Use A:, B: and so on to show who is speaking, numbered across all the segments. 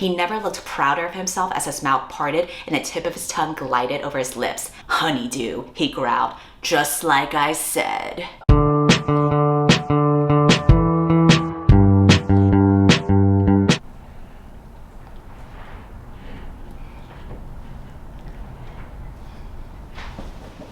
A: He never looked prouder of himself as his mouth parted and the tip of his tongue glided over his lips. "Honeydew," he growled, "just like I said."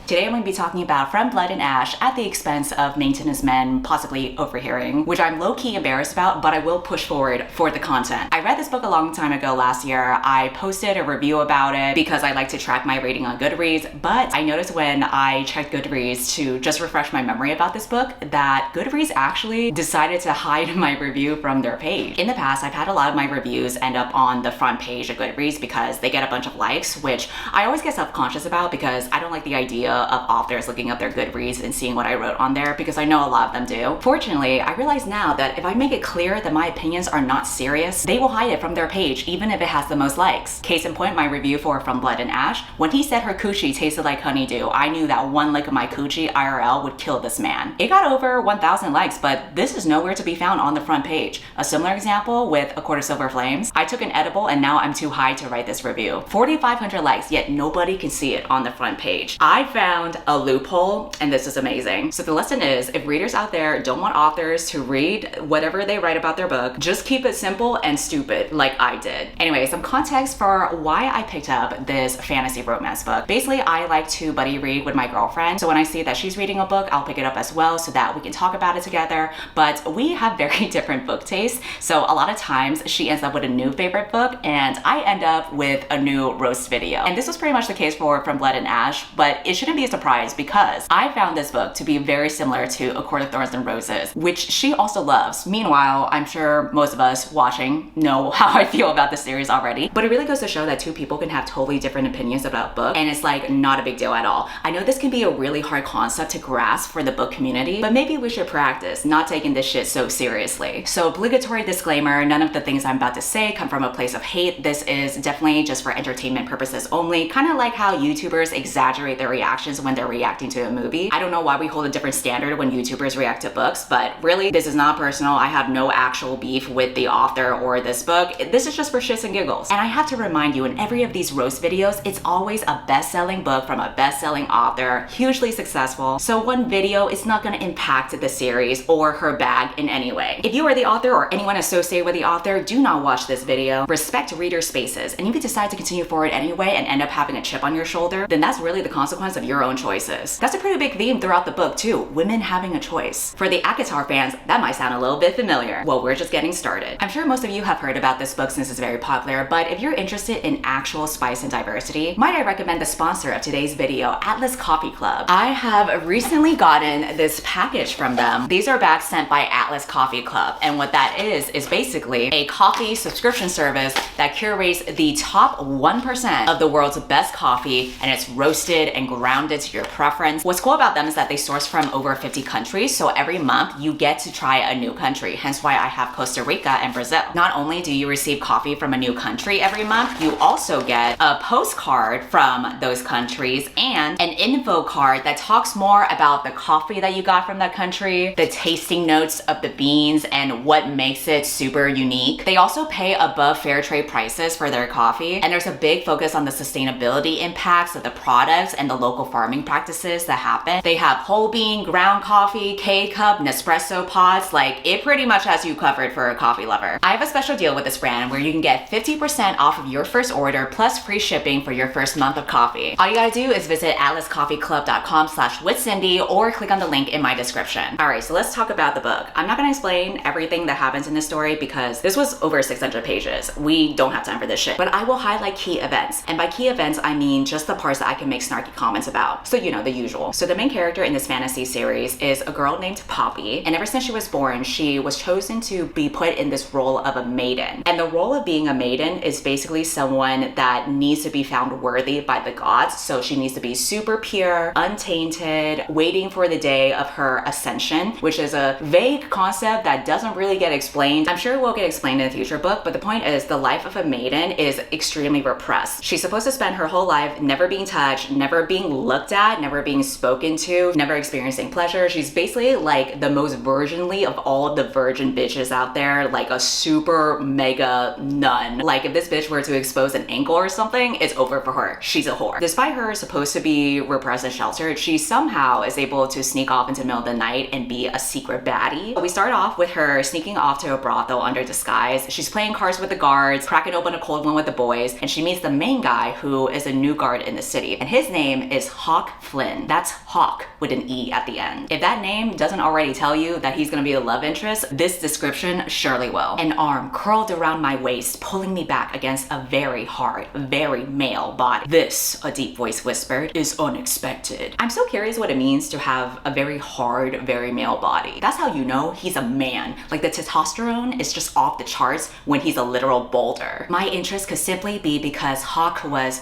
A: Today I'm going to be talking about From Blood and Ash at the expense of maintenance men possibly overhearing, which I'm low-key embarrassed about, but I will push forward for the content. I read this book a long time ago last year. I posted a review about it because I like to track my rating on Goodreads, but I noticed when I checked Goodreads to just refresh my memory about this book that Goodreads actually decided to hide my review from their page. In the past, I've had a lot of my reviews end up on the front page of Goodreads because they get a bunch of likes, which I always get self-conscious about because I don't like the idea of authors looking up their Goodreads and seeing what I wrote on there because I know a lot of them do. Fortunately, I realize now that if I make it clear that my opinions are not serious, they will hide it from their page even if it has the most likes. Case in point, my review for From Blood and Ash. When he said her coochie tasted like honeydew, I knew that one lick of my coochie IRL would kill this man. It got over 1,000 likes, but this is nowhere to be found on the front page. A similar example with A Quarter Silver Flames. I took an edible and now I'm too high to write this review. 4,500 likes, yet nobody can see it on the front page. I found a loophole, and this is amazing. So the lesson is, if readers out there don't want authors to read whatever they write about their book, just keep it simple and stupid like I did. Anyway, some context for why I picked up this fantasy romance book. Basically, I like to buddy read with my girlfriend. So when I see that she's reading a book, I'll pick it up as well so that we can talk about it together. But we have very different book tastes. So a lot of times she ends up with a new favorite book and I end up with a new roast video. And this was pretty much the case for From Blood and Ash, but it shouldn't be a surprise because I found this book to be very similar to A Court of Thorns and Roses, which she also loves. Meanwhile, I'm sure most of us watching know how I feel about this series already, but it really goes to show that two people can have totally different opinions about a book, and it's like not a big deal at all. I know this can be a really hard concept to grasp for the book community, but maybe we should practice not taking this shit so seriously. So obligatory disclaimer, none of the things I'm about to say come from a place of hate. This is definitely just for entertainment purposes only, kind of like how YouTubers exaggerate their reactions when they're reacting to a movie. I don't know why we hold a different standard when YouTubers react to books, but really, this is not personal. I have no actual beef with the author or this book. This is just for shits and giggles. And I have to remind you, in every of these roast videos, it's always a best-selling book from a best-selling author, hugely successful. So one video is not going to impact the series or her bag in any way. If you are the author or anyone associated with the author, do not watch this video. Respect reader spaces. And if you decide to continue forward anyway and end up having a chip on your shoulder, then that's really the consequence of your own choices. That's a pretty big theme throughout the book too, women having a choice. For the ACOTAR fans, that might sound a little bit familiar. Well, we're just getting started. I'm sure most of you have heard about this book since it's very popular, but if you're interested in actual spice and diversity, might I recommend the sponsor of today's video, Atlas Coffee Club. I have recently gotten this package from them. These are bags sent by Atlas Coffee Club, and what that is basically a coffee subscription service that curates the top 1% of the world's best coffee, and it's roasted and grounded to your preference. What's cool about them is that they source from over 50 countries, so every month you get to try a new country, hence why I have Costa Rica and Brazil. Not only do you receive coffee from a new country every month, you also get a postcard from those countries and an info card that talks more about the coffee that you got from that country, the tasting notes of the beans, and what makes it super unique. They also pay above fair trade prices for their coffee, and there's a big focus on the sustainability impacts of the products and the local farming practices that happen. They have whole bean, ground coffee, K-cup, Nespresso pods. Like, it pretty much has you covered for a coffee lover. I have a special deal with this brand where you can get 50% off of your first order plus free shipping for your first month of coffee. All you gotta do is visit atlascoffeeclub.com/withcindy or click on the link in my description. All right, so let's talk about the book. I'm not gonna explain everything that happens in this story because this was over 600 pages. We don't have time for this shit, but I will highlight key events. And by key events, I mean just the parts that I can make snarky comments about. So, you know, the usual. So the main character in this fantasy series is a girl named Poppy, and ever since she was born, she was chosen to be put in this role of a maiden. And the role of being a maiden is basically someone that needs to be found worthy by the gods. So she needs to be super pure, untainted, waiting for the day of her ascension, which is a vague concept that doesn't really get explained. I'm sure it will get explained in a future book, but the point is the life of a maiden is extremely repressed. She's supposed to spend her whole life never being touched, never being looked at, never being spoken to, never experiencing pleasure. She's basically like the most virginly of all of the virgin bitches out there, like a super mega nun. Like if this bitch were to expose an ankle or something, it's over for her. She's a whore. Despite her supposed to be repressed and sheltered, she somehow is able to sneak off into the middle of the night and be a secret baddie. We start off with her sneaking off to a brothel under disguise. She's playing cards with the guards, cracking open a cold one with the boys, and she meets the main guy who is a new guard in the city. And his name is Hawke Flynn. That's Hawk with an E at the end. If that name doesn't already tell you that he's gonna be the love interest, this description surely will. An arm curled around my waist, pulling me back against a very hard, very male body. This, a deep voice whispered, is unexpected. I'm so curious what it means to have a very hard, very male body. That's how you know he's a man. Like the testosterone is just off the charts when he's a literal boulder. My interest could simply be because Hawk was ...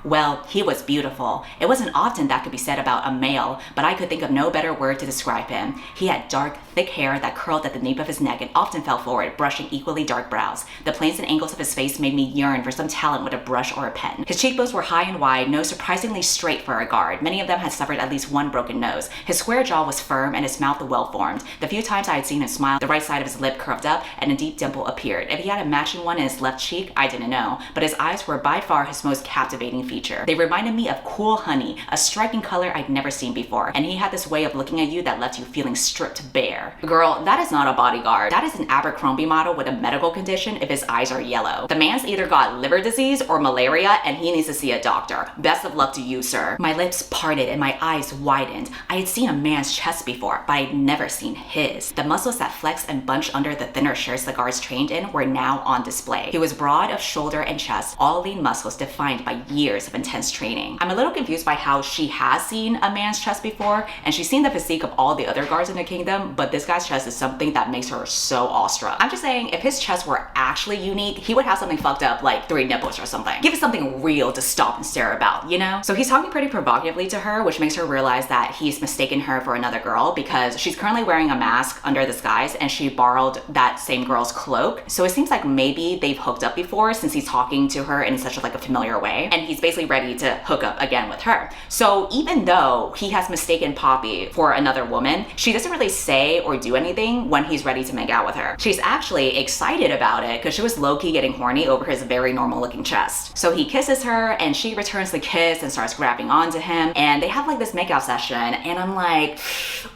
A: Well, he was beautiful. It wasn't often that could be said about a male, but I could think of no better word to describe him. He had dark, thick hair that curled at the nape of his neck and often fell forward, brushing equally dark brows. The planes and angles of his face made me yearn for some talent with a brush or a pen. His cheekbones were high and wide, nose surprisingly straight for a guard. Many of them had suffered at least one broken nose. His square jaw was firm and his mouth well-formed. The few times I had seen him smile, the right side of his lip curved up and a deep dimple appeared. If he had a matching one in his left cheek, I didn't know, but his eyes were by far his most captivating feature. They reminded me of cool honey, a striking color I'd never seen before, and he had this way of looking at you that left you feeling stripped bare. Girl, that is not a bodyguard. That is an Abercrombie model with a medical condition if his eyes are yellow. The man's either got liver disease or malaria and he needs to see a doctor. Best of luck to you, sir. My lips parted and my eyes widened. I had seen a man's chest before, but I'd never seen his. The muscles that flexed and bunched under the thinner shirts the guards trained in were now on display. He was broad of shoulder and chest, all lean muscles defined by years of intense training. I'm a little confused by how she has seen a man's chest before, and she's seen the physique of all the other guards in the kingdom, but this guy's chest is something that makes her so awestruck. I'm just saying, if his chest were actually unique, he would have something fucked up like 3 nipples or something. Give it something real to stop and stare about, you know? So he's talking pretty provocatively to her, which makes her realize that he's mistaken her for another girl because she's currently wearing a mask under disguise and she borrowed that same girl's cloak. So it seems like maybe they've hooked up before since he's talking to her in such a familiar way, and he's basically ready to hook up again with her. So even though he has mistaken Poppy for another woman, she doesn't really say or do anything when he's ready to make out with her. She's actually excited about it because she was low-key getting horny over his very normal looking chest. So he kisses her and she returns the kiss and starts grabbing onto him, and they have like this makeout session, and I'm like,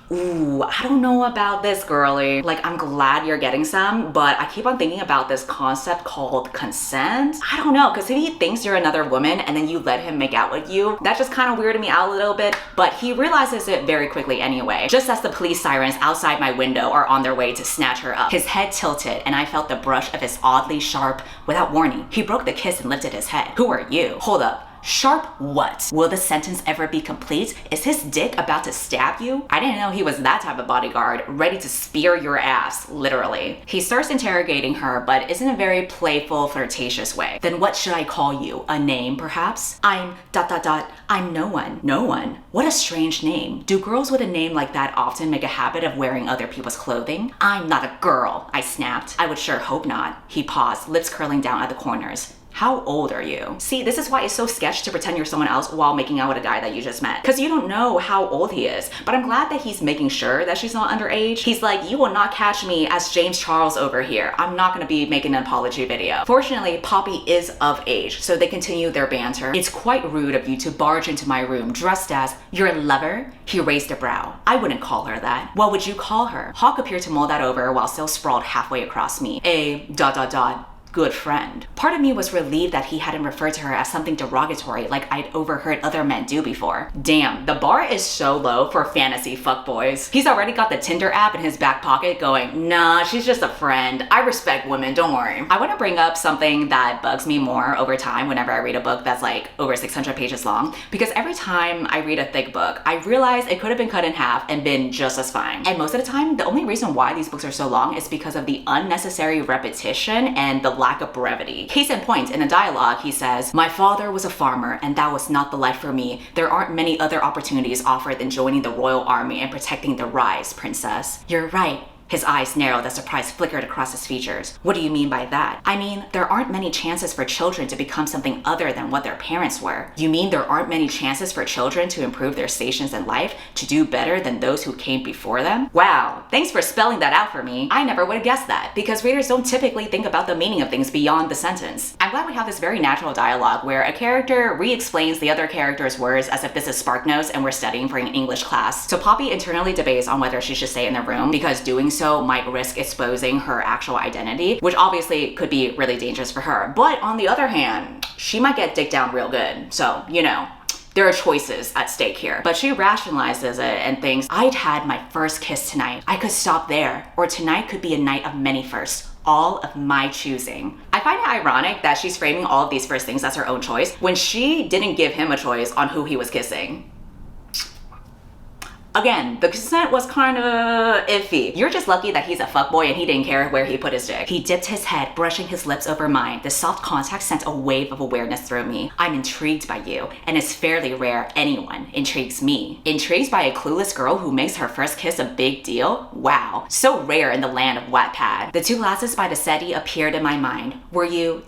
A: ooh, I don't know about this, girly. Like, I'm glad you're getting some, but I keep on thinking about this concept called consent. I don't know, because if he thinks you're another woman and then you let him make out with you, that just kind of weirded me out a little bit, but he realizes it very quickly anyway, just as the police sirens outside my window are on their way to snatch her up. His head tilted and I felt the brush of his oddly sharp, without warning, he broke the kiss and lifted his head. Who are you? Hold up. Sharp what? Will the sentence ever be complete? Is his dick about to stab you? I didn't know he was that type of bodyguard, ready to spear your ass, literally. He starts interrogating her, but isn't a very playful, flirtatious way. Then what should I call you? A name, perhaps? I'm ... I'm no one. No one? What a strange name. Do girls with a name like that often make a habit of wearing other people's clothing? I'm not a girl, I snapped. I would sure hope not. He paused, lips curling down at the corners. How old are you? See, this is why it's so sketch to pretend you're someone else while making out with a guy that you just met. Because you don't know how old he is. But I'm glad that he's making sure that she's not underage. He's like, you will not catch me as James Charles over here. I'm not gonna be making an apology video. Fortunately, Poppy is of age, so they continue their banter. It's quite rude of you to barge into my room dressed as your lover? He raised a brow. I wouldn't call her that. What would you call her? Hawke appeared to mull that over while still sprawled halfway across me. A ... good friend. Part of me was relieved that he hadn't referred to her as something derogatory like I'd overheard other men do before. Damn, the bar is so low for fantasy fuckboys. He's already got the Tinder app in his back pocket going, nah, she's just a friend. I respect women, don't worry. I want to bring up something that bugs me more over time whenever I read a book that's like over 600 pages long, because every time I read a thick book, I realize it could have been cut in half and been just as fine. And most of the time, the only reason why these books are so long is because of the unnecessary repetition and the lack of brevity. Case in point, in a dialogue, he says, my father was a farmer and that was not the life for me. There aren't many other opportunities offered than joining the royal army and protecting the rise, princess. You're right. His eyes narrowed as surprise flickered across his features. What do you mean by that? I mean, there aren't many chances for children to become something other than what their parents were. You mean there aren't many chances for children to improve their stations in life, to do better than those who came before them? Wow, thanks for spelling that out for me. I never would have guessed that, because readers don't typically think about the meaning of things beyond the sentence. I'm glad we have this very natural dialogue where a character re-explains the other character's words as if this is SparkNotes and we're studying for an English class. So Poppy internally debates on whether she should stay in the room, because doing so might risk exposing her actual identity, which obviously could be really dangerous for her. But on the other hand, she might get dicked down real good. So, you know, there are choices at stake here. But she rationalizes it and thinks, I'd had my first kiss tonight. I could stop there, or tonight could be a night of many firsts, all of my choosing. I find it ironic that she's framing all of these first things as her own choice when she didn't give him a choice on who he was kissing. Again, the consent was kind of iffy. You're just lucky that he's a fuckboy and he didn't care where he put his dick. He dipped his head, brushing his lips over mine. The soft contact sent a wave of awareness through me. I'm intrigued by you, and it's fairly rare anyone intrigues me. Intrigued by a clueless girl who makes her first kiss a big deal? Wow, so rare in the land of Wattpad. The two glasses by the settee appeared in my mind. Were you ...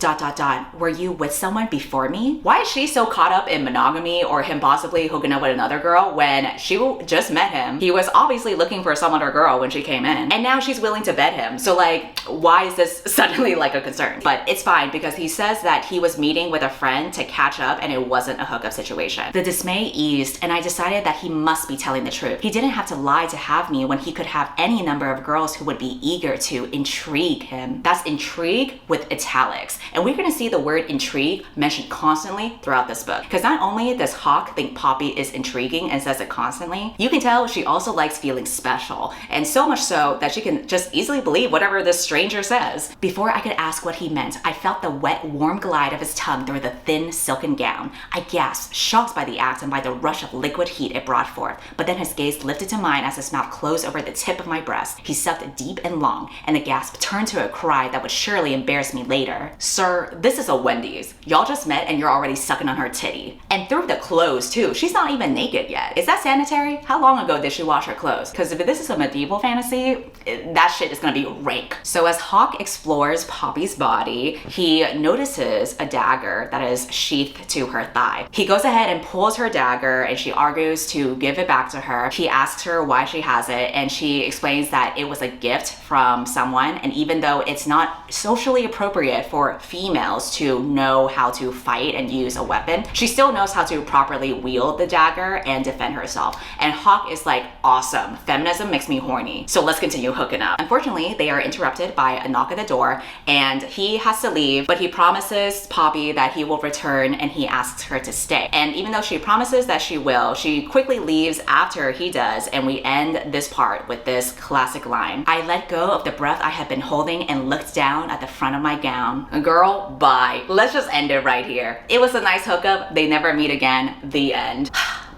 A: Were you with someone before me? Why is she so caught up in monogamy or him possibly hooking up with another girl when she just met him? He was obviously looking for some other girl when she came in, and now she's willing to bed him. So like, why is this suddenly like a concern? But it's fine, because he says that he was meeting with a friend to catch up and it wasn't a hookup situation. The dismay eased, and I decided that he must be telling the truth. He didn't have to lie to have me when he could have any number of girls who would be eager to intrigue him. That's intrigue with italics. And we're gonna see the word intrigue mentioned constantly throughout this book. Because not only does Hawke think Poppy is intriguing and says it constantly, you can tell she also likes feeling special, and so much so that she can just easily believe whatever this stranger says. Before I could ask what he meant, I felt the wet, warm glide of his tongue through the thin, silken gown. I gasped, shocked by the act and by the rush of liquid heat it brought forth, but then his gaze lifted to mine as his mouth closed over the tip of my breast. He sucked deep and long, and the gasp turned to a cry that would surely embarrass me later. Sir, this is a Wendy's. Y'all just met and you're already sucking on her titty. And through the clothes too. She's not even naked yet. Is that sanitary? How long ago did she wash her clothes? Because if this is a medieval fantasy, that shit is gonna be rank. So as Hawke explores Poppy's body, he notices a dagger that is sheathed to her thigh. He goes ahead and pulls her dagger, and she argues to give it back to her. He asks her why she has it, and she explains that it was a gift from someone, and even though it's not socially appropriate for females to know how to fight and use a weapon, she still knows how to properly wield the dagger and defend herself. And Hawke is like, awesome, feminism makes me horny, so let's continue hooking up. Unfortunately, they are interrupted by a knock at the door, and he has to leave, but he promises Poppy that he will return, and he asks her to stay. And even though she promises that she will, she quickly leaves after he does, and we end this part with this classic line. I let go of the breath I had been holding and looked down at the front of my gown. Girl, bye. Let's just end it right here. It was a nice hookup. They never meet again. The end.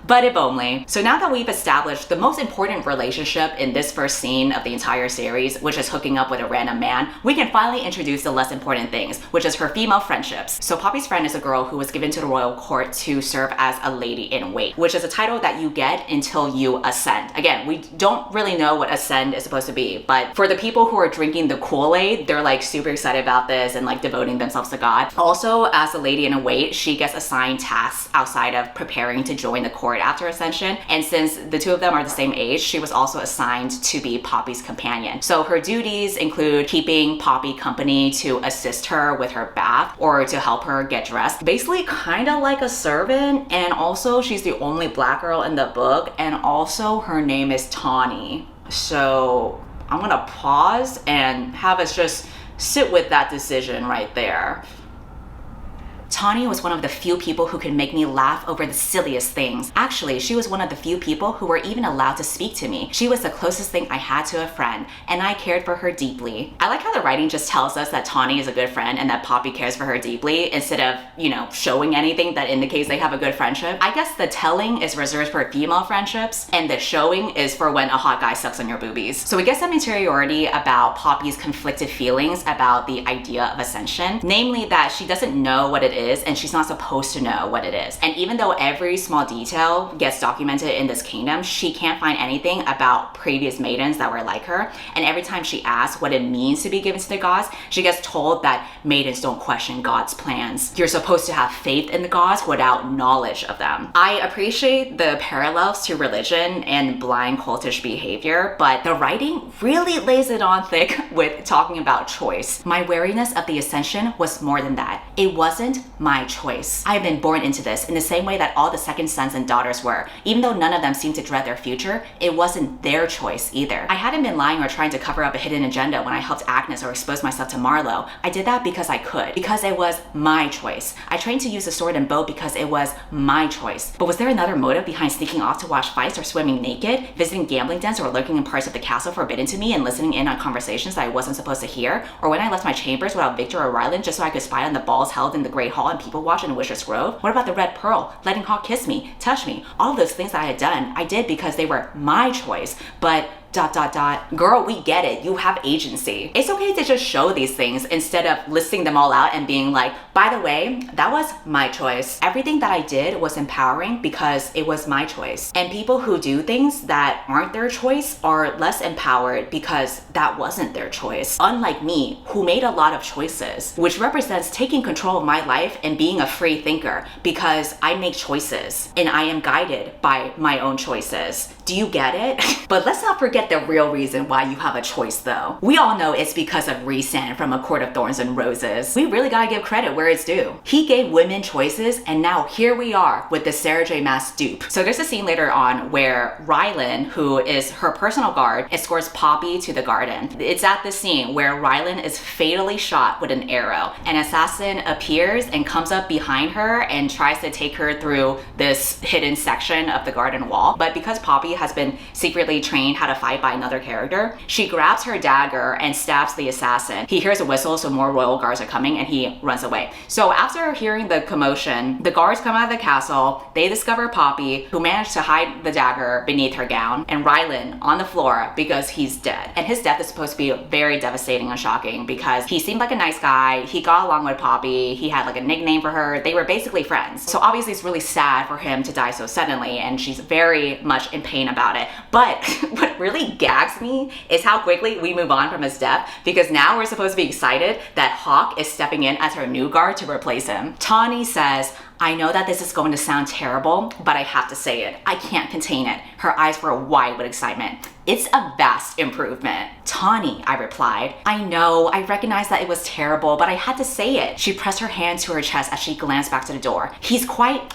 A: But if only. So now that we've established the most important relationship in this first scene of the entire series, which is hooking up with a random man, we can finally introduce the less important things, which is her female friendships. So Poppy's friend is a girl who was given to the royal court to serve as a lady in wait, which is a title that you get until you ascend. Again, we don't really know what ascend is supposed to be, but for the people who are drinking the Kool-Aid, they're like super excited about this and like devoting themselves to God. Also, as a lady in wait, she gets assigned tasks outside of preparing to join the court after ascension, and since the two of them are the same age, she was also assigned to be Poppy's companion. So her duties include keeping Poppy company to assist her with her bath or to help her get dressed. Basically kind of like a servant, and also she's the only black girl in the book, and also her name is Tawny. So I'm gonna pause and have us just sit with that decision right there. Tawny was one of the few people who could make me laugh over the silliest things. Actually, she was one of the few people who were even allowed to speak to me. She was the closest thing I had to a friend, and I cared for her deeply. I like how the writing just tells us that Tawny is a good friend and that Poppy cares for her deeply, instead of, you know, showing anything that indicates they have a good friendship. I guess the telling is reserved for female friendships, and the showing is for when a hot guy sucks on your boobies. So we get some interiority about Poppy's conflicted feelings about the idea of ascension, namely that she doesn't know what it is is, and she's not supposed to know what it is. And even though every small detail gets documented in this kingdom, she can't find anything about previous maidens that were like her. And every time she asks what it means to be given to the gods, she gets told that maidens don't question God's plans. You're supposed to have faith in the gods without knowledge of them. I appreciate the parallels to religion and blind cultish behavior, but the writing really lays it on thick with talking about choice. My wariness of the ascension was more than that. It wasn't my choice. I have been born into this in the same way that all the second sons and daughters were. Even though none of them seemed to dread their future, it wasn't their choice either. I hadn't been lying or trying to cover up a hidden agenda when I helped Agnes or exposed myself to Marlowe. I did that because I could, because it was my choice. I trained to use a sword and bow because it was my choice. But was there another motive behind sneaking off to watch fights or swimming naked, visiting gambling dens, or lurking in parts of the castle forbidden to me and listening in on conversations that I wasn't supposed to hear? Or when I left my chambers without Victor or Ryland just so I could spy on the balls held in the Great Hall and people watch in Wisher's Grove? What about the Red Pearl, letting Hawke kiss me, touch me? All of those things that I had done, I did because they were my choice. But ... Girl, we get it. You have agency. It's okay to just show these things instead of listing them all out and being like, by the way, that was my choice. Everything that I did was empowering because it was my choice. And people who do things that aren't their choice are less empowered because that wasn't their choice. Unlike me, who made a lot of choices, which represents taking control of my life and being a free thinker because I make choices and I am guided by my own choices. Do you get it? But let's not forget the real reason why you have a choice though. We all know it's because of Rhysand from A Court of Thorns and Roses. We really gotta give credit where it's due. He gave women choices and now here we are with the Sarah J Maas dupe. So there's a scene later on where Ryland, who is her personal guard, escorts Poppy to the garden. It's at the scene where Ryland is fatally shot with an arrow. An assassin appears and comes up behind her and tries to take her through this hidden section of the garden wall. But because Poppy has been secretly trained how to fight by another character, she grabs her dagger and stabs the assassin. He hears a whistle, so more royal guards are coming, and he runs away. So after hearing the commotion, the guards come out of the castle. They discover Poppy, who managed to hide the dagger beneath her gown, and Ryland on the floor because he's dead. And his death is supposed to be very devastating and shocking because he seemed like a nice guy. He got along with Poppy. He had like a nickname for her. They were basically friends. So obviously it's really sad for him to die so suddenly, and she's very much in pain about it. But what really gags me is how quickly we move on from his death, because now we're supposed to be excited that Hawke is stepping in as her new guard to replace him. Tawny says, I know that this is going to sound terrible, but I have to say it. I can't contain it. Her eyes were wide with excitement. It's a vast improvement. Tawny, I replied. I know, I recognize that it was terrible, but I had to say it. She pressed her hand to her chest as she glanced back to the door. He's quite ...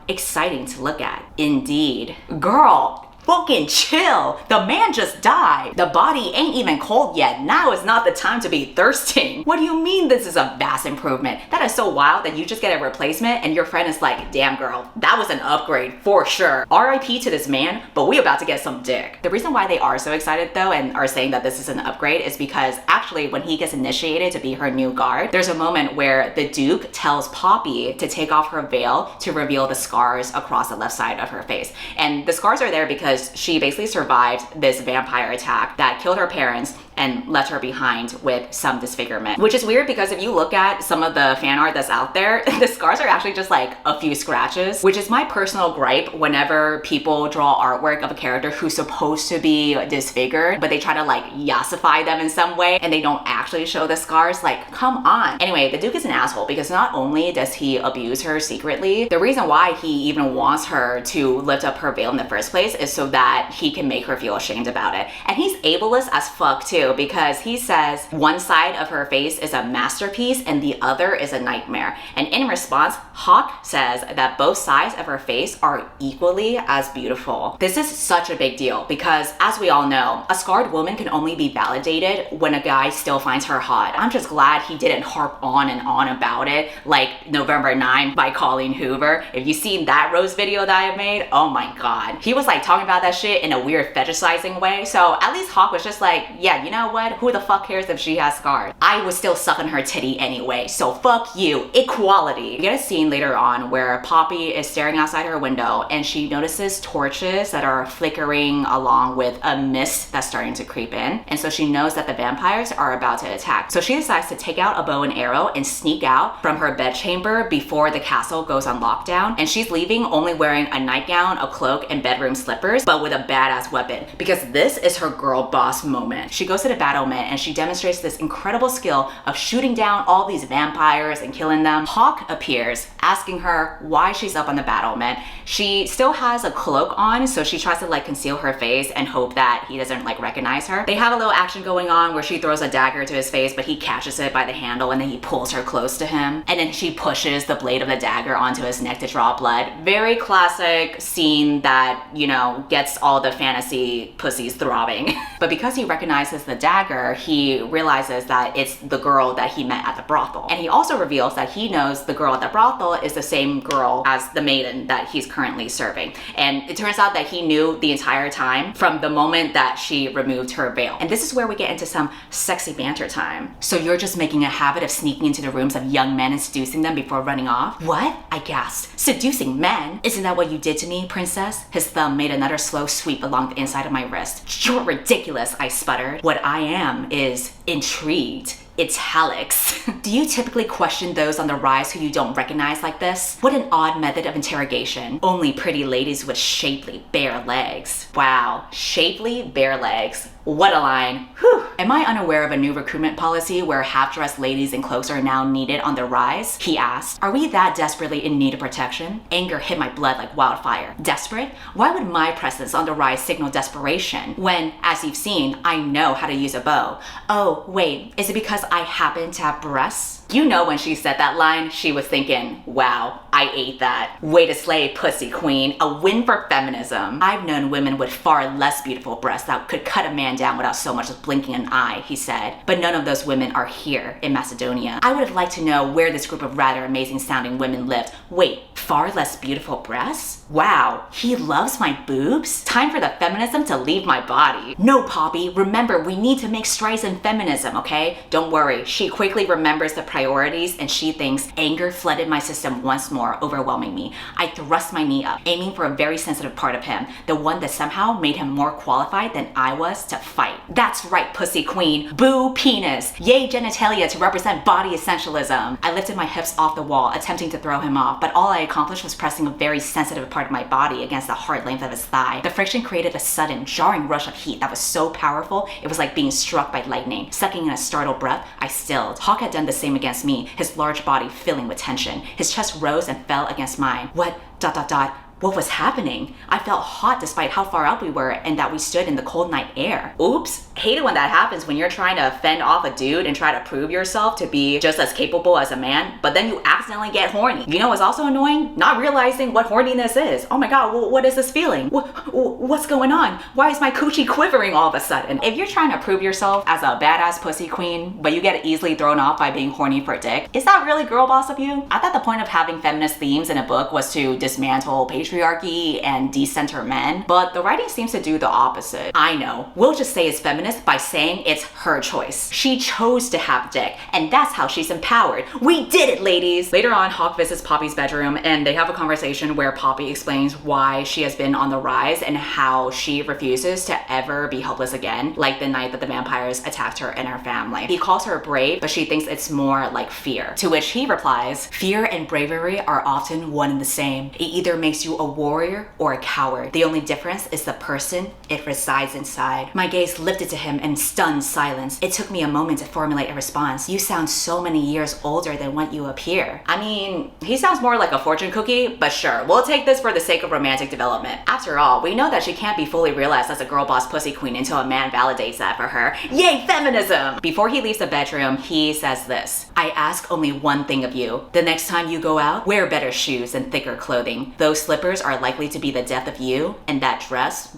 A: exciting to look at. Indeed. Girl, fucking chill. The man just died. The body ain't even cold yet. Now is not the time to be thirsting. What do you mean this is a vast improvement? That is so wild that you just get a replacement and your friend is like, damn girl, that was an upgrade for sure. RIP to this man, but we about to get some dick. The reason why they are so excited though and are saying that this is an upgrade is because actually when he gets initiated to be her new guard, there's a moment where the Duke tells Poppy to take off her veil to reveal the scars across the left side of her face. And the scars are there because she basically survived this vampire attack that killed her parents and left her behind with some disfigurement. Which is weird because if you look at some of the fan art that's out there, the scars are actually just like a few scratches, which is my personal gripe whenever people draw artwork of a character who's supposed to be disfigured, but they try to like yassify them in some way and they don't actually show the scars. Like, come on. Anyway, the Duke is an asshole because not only does he abuse her secretly, the reason why he even wants her to lift up her veil in the first place is so that he can make her feel ashamed about it. And he's ableist as fuck too, because he says one side of her face is a masterpiece and the other is a nightmare. And in response, Hawke says that both sides of her face are equally as beautiful. This is such a big deal because, as we all know, a scarred woman can only be validated when a guy still finds her hot. I'm just glad he didn't harp on and on about it like November 9 by Colleen Hoover. If you've seen that Rose video that I made, oh my god. He was like talking about that shit in a weird fetishizing way. So at least Hawke was just like, yeah, you know, know what? Who the fuck cares if she has scars? I was still sucking her titty anyway, so fuck you. Equality. We get a scene later on where Poppy is staring outside her window and she notices torches that are flickering along with a mist that's starting to creep in. And so she knows that the vampires are about to attack. So she decides to take out a bow and arrow and sneak out from her bedchamber before the castle goes on lockdown. And she's leaving only wearing a nightgown, a cloak, and bedroom slippers, but with a badass weapon, because this is her girl boss moment. She goes to the battlement and she demonstrates this incredible skill of shooting down all these vampires and killing them. Hawke appears, asking her why she's up on the battlement. She still has a cloak on, so she tries to like conceal her face and hope that he doesn't like recognize her. They have a little action going on where she throws a dagger to his face, but he catches it by the handle and then he pulls her close to him. And then she pushes the blade of the dagger onto his neck to draw blood. Very classic scene that, you know, gets all the fantasy pussies throbbing. But because he recognizes the dagger, he realizes that it's the girl that he met at the brothel. And he also reveals that he knows the girl at the brothel is the same girl as the maiden that he's currently serving. And it turns out that he knew the entire time from the moment that she removed her veil. And this is where we get into some sexy banter time. So you're just making a habit of sneaking into the rooms of young men and seducing them before running off? What? I gasped. Seducing men? Isn't that what you did to me, princess? His thumb made another slow sweep along the inside of my wrist. You're ridiculous, I sputtered. What I am is intrigued. Italics. Do you typically question those on the rise who you don't recognize like this? What an odd method of interrogation. Only pretty ladies with shapely, bare legs. Wow, shapely, bare legs. What a line. Whew. Am I unaware of a new recruitment policy where half-dressed ladies in cloaks are now needed on the rise? He asked. Are we that desperately in need of protection? Anger hit my blood like wildfire. Desperate? Why would my presence on the rise signal desperation when, as you've seen, I know how to use a bow? Oh, wait, is it because I happen to have breasts? You know when she said that line, she was thinking, wow, I ate that. Way to slay, pussy queen. A win for feminism. I've known women with far less beautiful breasts that could cut a man down without so much as blinking an eye, he said. But none of those women are here in Macedonia. I would have liked to know where this group of rather amazing sounding women lived. Wait, far less beautiful breasts? Wow, he loves my boobs? Time for the feminism to leave my body. No, Poppy, remember we need to make strides in feminism, okay? Don't worry, she quickly remembers the priorities and she thinks anger flooded my system once more, overwhelming me. I thrust my knee up, aiming for a very sensitive part of him, the one that somehow made him more qualified than I was to fight. That's right, pussy queen. Boo penis. Yay genitalia to represent body essentialism. I lifted my hips off the wall, attempting to throw him off, but all I accomplished was pressing a very sensitive part of my body against the hard length of his thigh. The friction created a sudden, jarring rush of heat that was so powerful, it was like being struck by lightning. Sucking in a startled breath, I stilled. Hawke had done the same against me, his large body filling with tension. His chest rose and fell against mine. What was happening? I felt hot despite how far out we were and that we stood in the cold night air. Oops, hate it when that happens when you're trying to fend off a dude and try to prove yourself to be just as capable as a man, but then you accidentally get horny. You know what's also annoying? Not realizing what horniness is. Oh my god, what is this feeling? What's going on? Why is my coochie quivering all of a sudden? If you're trying to prove yourself as a badass pussy queen, but you get easily thrown off by being horny for dick, is that really girl boss of you? I thought the point of having feminist themes in a book was to dismantle patriarchy and decenter men, but the writing seems to do the opposite. I know, we'll just say it's feminist by saying it's her choice. She chose to have dick, and that's how she's empowered. We did it, ladies! Later on, Hawke visits Poppy's bedroom, and they have a conversation where Poppy explains why she has been on the rise and how she refuses to ever be helpless again, like the night that the vampires attacked her and her family. He calls her brave, but she thinks it's more like fear. To which he replies, fear and bravery are often one and the same. It either makes you a warrior or a coward. The only difference is the person it resides inside. My gaze lifted to him in stunned silence. It took me a moment to formulate a response. You sound so many years older than what you appear. I mean, he sounds more like a fortune cookie, but sure, we'll take this for the sake of romantic development. After all, we know that she can't be fully realized as a girl boss pussy queen until a man validates that for her. Yay, feminism! Before he leaves the bedroom, he says this: I ask only one thing of you. The next time you go out, wear better shoes and thicker clothing. Those slippers sneakers are likely to be the death of you, and that dress, ...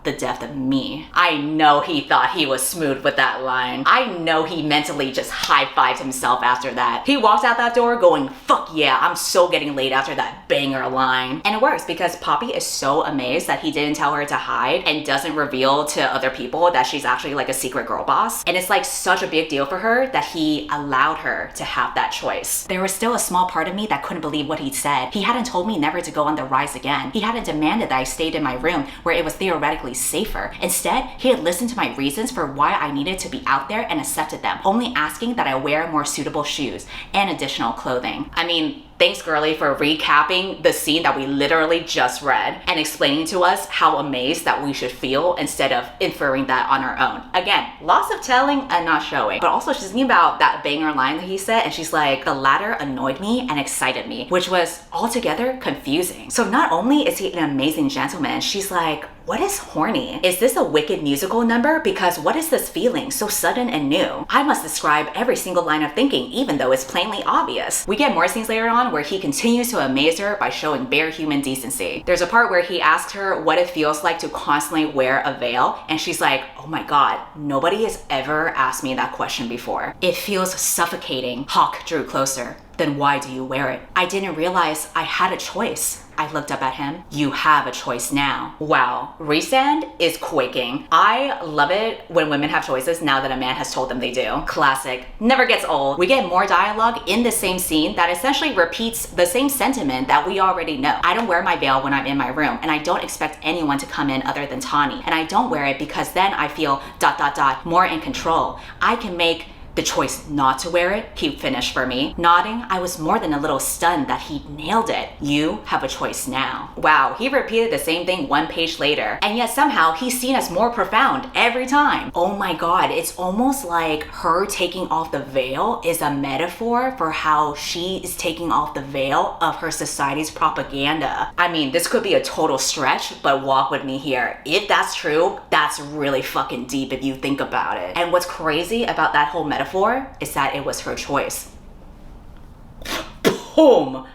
A: the death of me. I know he thought he was smooth with that line. I know he mentally just high-fived himself after that. He walked out that door going, fuck yeah, I'm so getting laid after that banger line. And it works because Poppy is so amazed that he didn't tell her to hide and doesn't reveal to other people that she's actually like a secret girl boss. And it's like such a big deal for her that he allowed her to have that choice. There was still a small part of me that couldn't believe what he'd said. He hadn't told me never to go on the rise again. He hadn't demanded that I stayed in my room where it was theoretically safer. Instead, he had listened to my reasons for why I needed to be out there and accepted them, only asking that I wear more suitable shoes and additional clothing. I mean, thanks, girly, for recapping the scene that we literally just read and explaining to us how amazed that we should feel instead of inferring that on our own. Again, lots of telling and not showing. But also she's thinking about that banger line that he said, and she's like, the latter annoyed me and excited me, which was altogether confusing. So not only is he an amazing gentleman, she's like, what is horny? Is this a wicked musical number? Because what is this feeling so sudden and new? I must describe every single line of thinking, even though it's plainly obvious. We get more scenes later on where he continues to amaze her by showing bare human decency. There's a part where he asks her what it feels like to constantly wear a veil, and she's like, oh my god, nobody has ever asked me that question before. It feels suffocating. Hawke drew closer. Then why do you wear it? I didn't realize I had a choice. I looked up at him. You have a choice now. Wow, Rhysand is quaking. I love it when women have choices now that a man has told them they do. Classic, never gets old. We get more dialogue in the same scene that essentially repeats the same sentiment that we already know. I don't wear my veil when I'm in my room, and I don't expect anyone to come in other than Tawny. And I don't wear it because then I feel ... more in control. I can make the choice not to wear it, he finished for me. Nodding, I was more than a little stunned that he nailed it. You have a choice now. Wow, he repeated the same thing one page later, and yet somehow he's seen as more profound every time. Oh my god, it's almost like her taking off the veil is a metaphor for how she is taking off the veil of her society's propaganda. I mean, this could be a total stretch, but walk with me here. If that's true, that's really fucking deep if you think about it. And what's crazy about that whole metaphor is that it was her choice. Boom!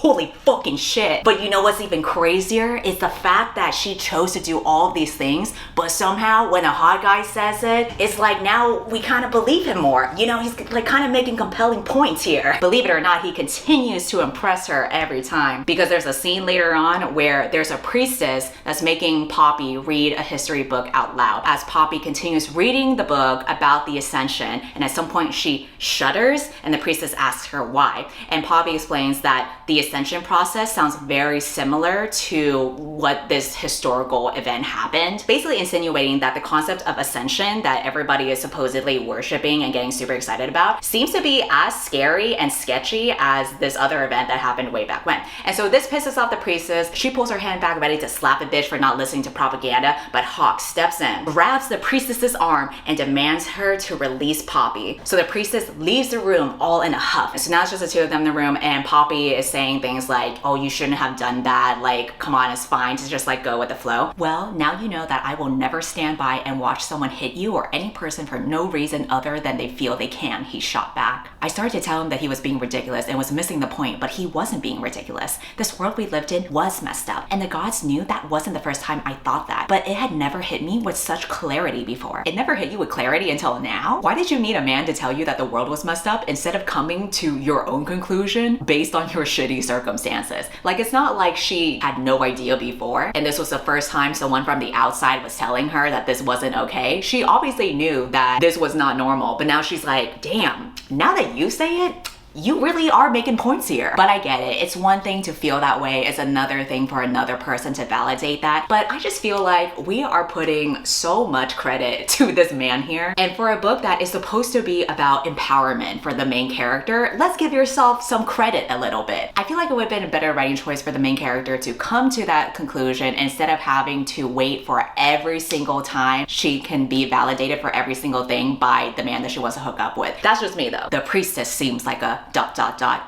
A: Holy fucking shit. But you know what's even crazier is the fact that she chose to do all of these things, but somehow when a hot guy says it, it's like now we kind of believe him more. You know, he's like kind of making compelling points here. Believe it or not, he continues to impress her every time, because there's a scene later on where there's a priestess that's making Poppy read a history book out loud as Poppy continues reading the book about the Ascension, and at some point she shudders and the priestess asks her why, and Poppy explains that the ascension process sounds very similar to what this historical event happened, basically insinuating that the concept of ascension that everybody is supposedly worshiping and getting super excited about seems to be as scary and sketchy as this other event that happened way back when. And so this pisses off the priestess. She pulls her hand back ready to slap a bitch for not listening to propaganda, but Hawke steps in, grabs the priestess's arm, and demands her to release Poppy. So the priestess leaves the room all in a huff. And so now it's just the two of them in the room, and Poppy is saying things like, oh, you shouldn't have done that, like, come on, it's fine to just like go with the flow. Well, now you know that I will never stand by and watch someone hit you or any person for no reason other than they feel they can, he shot back. I started to tell him that he was being ridiculous and was missing the point, but he wasn't being ridiculous. This world we lived in was messed up, and the gods knew that wasn't the first time I thought that, but it had never hit me with such clarity before. It never hit you with clarity until now? Why did you need a man to tell you that the world was messed up instead of coming to your own conclusion based on your shitty circumstances? Like, it's not like she had no idea before and this was the first time someone from the outside was telling her that this wasn't okay. She obviously knew that this was not normal, but now she's like, damn, now that you say it, you really are making points here. But I get it. It's one thing to feel that way. It's another thing for another person to validate that. But I just feel like we are putting so much credit to this man here. And for a book that is supposed to be about empowerment for the main character, let's give yourself some credit a little bit. I feel like it would have been a better writing choice for the main character to come to that conclusion instead of having to wait for every single time she can be validated for every single thing by the man that she wants to hook up with. That's just me though. The priestess seems like a ...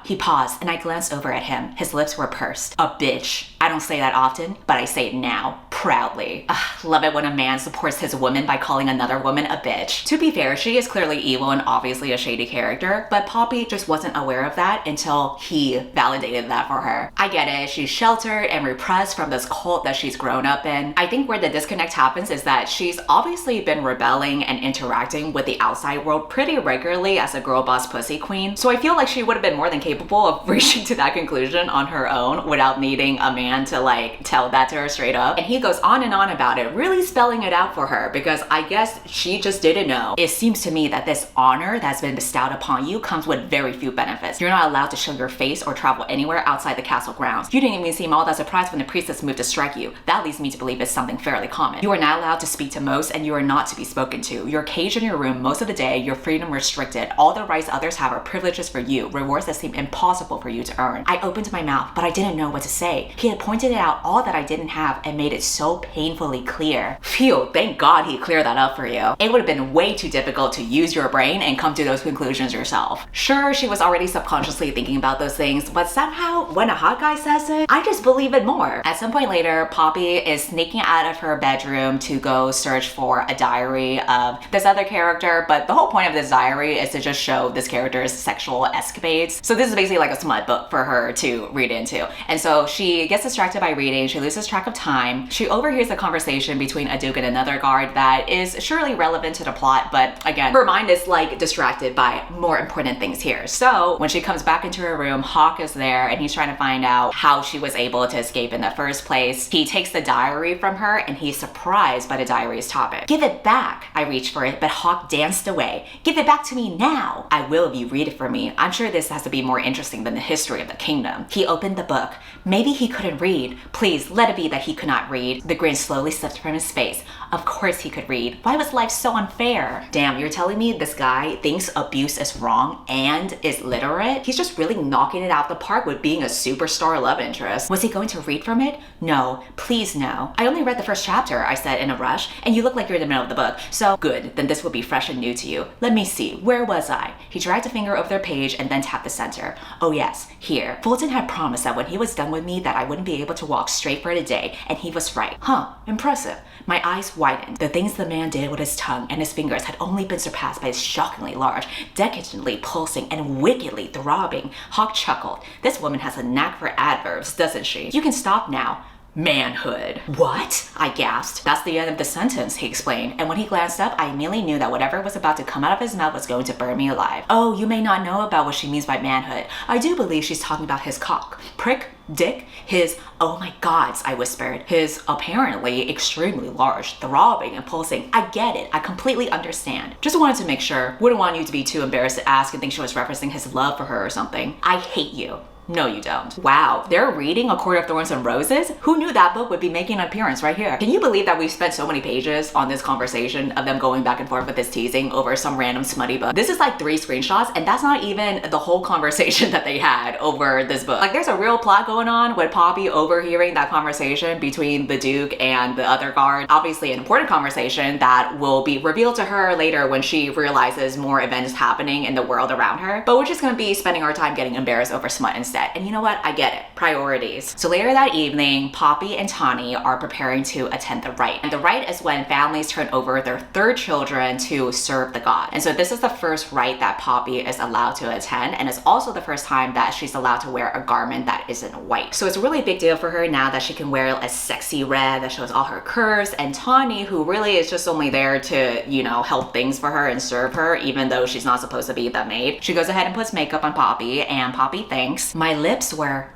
A: He paused and I glanced over at him. His lips were pursed. A bitch. I don't say that often, but I say it now. proudly. Ugh, love it when a man supports his woman by calling another woman a bitch. To be fair, she is clearly evil and obviously a shady character, but Poppy just wasn't aware of that until he validated that for her. I get it, she's sheltered and repressed from this cult that she's grown up in. I think where the disconnect happens is that she's obviously been rebelling and interacting with the outside world pretty regularly as a girl boss pussy queen, so I feel like she would have been more than capable of reaching to that conclusion on her own without needing a man to like tell that to her straight up. And he goes on and on about it, really spelling it out for her, because I guess she just didn't know. It seems to me that this honor that's been bestowed upon you comes with very few benefits. You're not allowed to show your face or travel anywhere outside the castle grounds. You didn't even seem all that surprised when the priestess moved to strike you. That leads me to believe it's something fairly common. You are not allowed to speak to most, and you are not to be spoken to. You're caged in your room most of the day, your freedom restricted. All the rights others have are privileges for you, rewards that seem impossible for you to earn. I opened my mouth, but I didn't know what to say. He had pointed out all that I didn't have and made it so painfully clear. Phew, thank God he cleared that up for you. It would have been way too difficult to use your brain and come to those conclusions yourself. Sure, she was already subconsciously thinking about those things, but somehow when a hot guy says it, I just believe it more. At some point later, Poppy is sneaking out of her bedroom to go search for a diary of this other character, but the whole point of this diary is to just show this character's sexual escapades. So this is basically like a smut book for her to read into. And so she gets distracted by reading, she loses track of time, she overhears a conversation between a duke and another guard that is surely relevant to the plot, but again, her mind is like distracted by more important things here. So when she comes back into her room, Hawke is there and he's trying to find out how she was able to escape in the first place. He takes the diary from her and he's surprised by the diary's topic. Give it back. I reached for it, but Hawke danced away. Give it back to me now. I will if you read it for me. I'm sure this has to be more interesting than the history of the kingdom. He opened the book. Maybe he couldn't read. Please, let it be that he could not read. The grin slowly slipped from his face. Of course he could read. Why was life so unfair? Damn, you're telling me this guy thinks abuse is wrong and is literate? He's just really knocking it out the park with being a superstar love interest. Was he going to read from it? No, please no. I only read the first chapter, I said in a rush, and you look like you're in the middle of the book. So good, then this will be fresh and new to you. Let me see, where was I? He dragged a finger over their page and then tapped the center. Oh yes, here. Fulton had promised that when he was done with me that I wouldn't be able to walk straight for the day, and he was right. Huh, impressive. My eyes widened. The things the man did with his tongue and his fingers had only been surpassed by his shockingly large, decadently pulsing, and wickedly throbbing. Hawke chuckled. This woman has a knack for adverbs, doesn't she? You can stop now. Manhood. What? I gasped. That's the end of the sentence, he explained, and when he glanced up, I immediately knew that whatever was about to come out of his mouth was going to burn me alive. Oh, you may not know about what she means by manhood. I do believe she's talking about his cock. Prick, dick, his, oh my gods, I whispered. His apparently extremely large, throbbing and pulsing. I get it. I completely understand. Just wanted to make sure. Wouldn't want you to be too embarrassed to ask and think she was referencing his love for her or something. I hate you. No, you don't. Wow, they're reading A Court of Thorns and Roses? Who knew that book would be making an appearance right here? Can you believe that we've spent so many pages on this conversation of them going back and forth with this teasing over some random smutty book? This is like 3 screenshots, and that's not even the whole conversation that they had over this book. Like, there's a real plot going on with Poppy overhearing that conversation between the Duke and the other guard. Obviously an important conversation that will be revealed to her later when she realizes more events happening in the world around her. But we're just gonna be spending our time getting embarrassed over smut instead. And you know what? I get it. Priorities. So later that evening, Poppy and Tawny are preparing to attend the rite. And the rite is when families turn over their 3rd children to serve the god. And so this is the first rite that Poppy is allowed to attend, and it's also the first time that she's allowed to wear a garment that isn't white. So it's a really big deal for her now that she can wear a sexy red that shows all her curves. And Tawny, who really is just only there to, you know, help things for her and serve her, even though she's not supposed to be the maid, she goes ahead and puts makeup on Poppy, and Poppy thinks, my lips were ...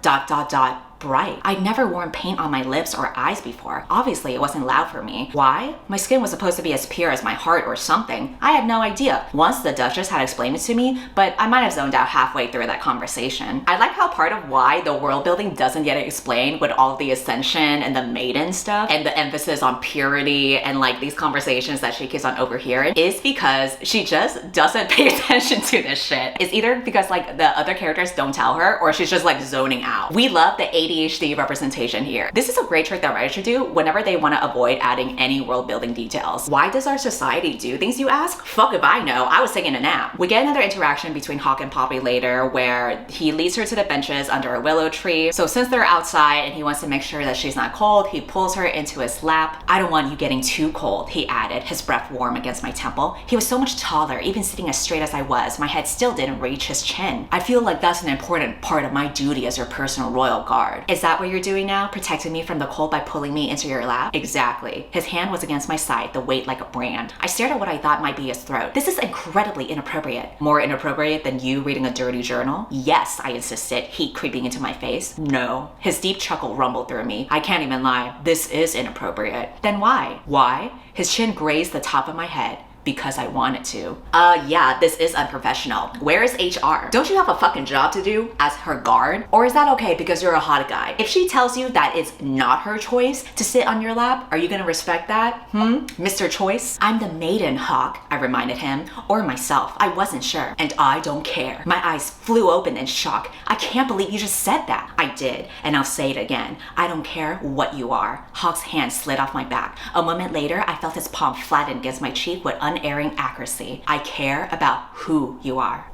A: bright. I'd never worn paint on my lips or eyes before. Obviously, it wasn't allowed for me. Why? My skin was supposed to be as pure as my heart or something. I had no idea. Once the Duchess had explained it to me, but I might have zoned out halfway through that conversation. I like how part of why the world building doesn't get explained with all the ascension and the maiden stuff and the emphasis on purity and like these conversations that she keeps on overhearing is because she just doesn't pay attention to this shit. It's either because like the other characters don't tell her or she's just like zoning out. We love the ADHD representation here. This is a great trick that writers should do whenever they want to avoid adding any world building details. Why does our society do things, you ask? Fuck if I know. I was taking a nap. We get another interaction between Hawke and Poppy later where he leads her to the benches under a willow tree. So since they're outside and he wants to make sure that she's not cold, he pulls her into his lap. I don't want you getting too cold, he added, his breath warm against my temple. He was so much taller, even sitting as straight as I was, my head still didn't reach his chin. I feel like that's an important part of my duty as your personal royal guard. Is that what you're doing now? Protecting me from the cold by pulling me into your lap? Exactly. His hand was against my side, the weight like a brand. I stared at what I thought might be his throat. This is incredibly inappropriate. More inappropriate than you reading a dirty journal? Yes, I insisted, heat creeping into my face. No. His deep chuckle rumbled through me. I can't even lie. This is inappropriate. Then why? Why? His chin grazed the top of my head. Because I wanted to. Yeah, this is unprofessional. Where is HR? Don't you have a fucking job to do as her guard? Or is that okay because you're a hot guy? If she tells you that it's not her choice to sit on your lap, are you gonna respect that? Mr. Choice? I'm the maiden, Hawke, I reminded him, or myself, I wasn't sure. And I don't care. My eyes flew open in shock. I can't believe you just said that. I did, and I'll say it again. I don't care what you are. Hawke's hand slid off my back. A moment later, I felt his palm flatten against my cheek with unerring accuracy. I care about who you are.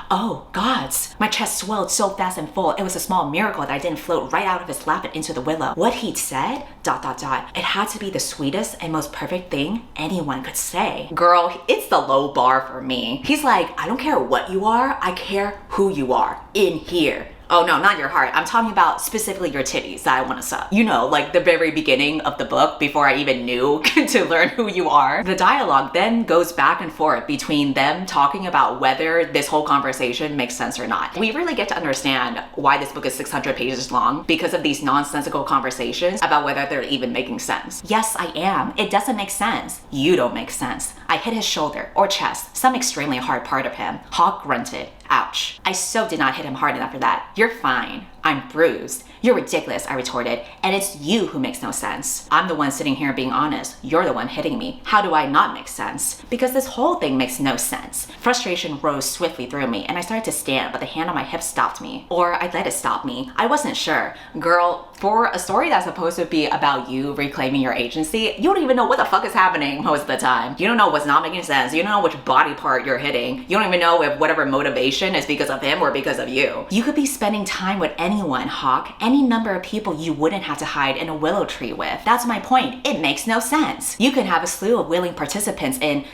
A: Oh, gods. My chest swelled so fast and full, it was a small miracle that I didn't float right out of his lap and into the willow. What he'd said, ... It had to be the sweetest and most perfect thing anyone could say. Girl, it's the low bar for me. He's like, I don't care what you are, I care who you are. In here. Oh no, not your heart. I'm talking about specifically your titties that I want to suck. You know, like the very beginning of the book before I even knew to learn who you are. The dialogue then goes back and forth between them talking about whether this whole conversation makes sense or not. We really get to understand why this book is 600 pages long because of these nonsensical conversations about whether they're even making sense. Yes, I am. It doesn't make sense. You don't make sense. I hit his shoulder or chest, some extremely hard part of him. Hawke grunted. Ouch. I so did not hit him hard enough for that. You're fine. I'm bruised. You're ridiculous, I retorted, and it's you who makes no sense. I'm the one sitting here being honest. You're the one hitting me. How do I not make sense? Because this whole thing makes no sense. Frustration rose swiftly through me, and I started to stand, but the hand on my hip stopped me. Or I let it stop me. I wasn't sure. Girl, for a story that's supposed to be about you reclaiming your agency, you don't even know what the fuck is happening most of the time. You don't know what's not making sense. You don't know which body part you're hitting. You don't even know if whatever motivation is because of him or because of you. You could be spending time with anyone, Hawke. Any number of people you wouldn't have to hide in a willow tree with. That's my point. It makes no sense. You can have a slew of willing participants in ...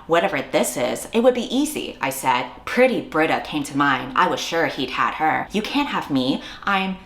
A: whatever this is. It would be easy, I said. Pretty Britta came to mind. I was sure he'd had her. You can't have me. I'm ...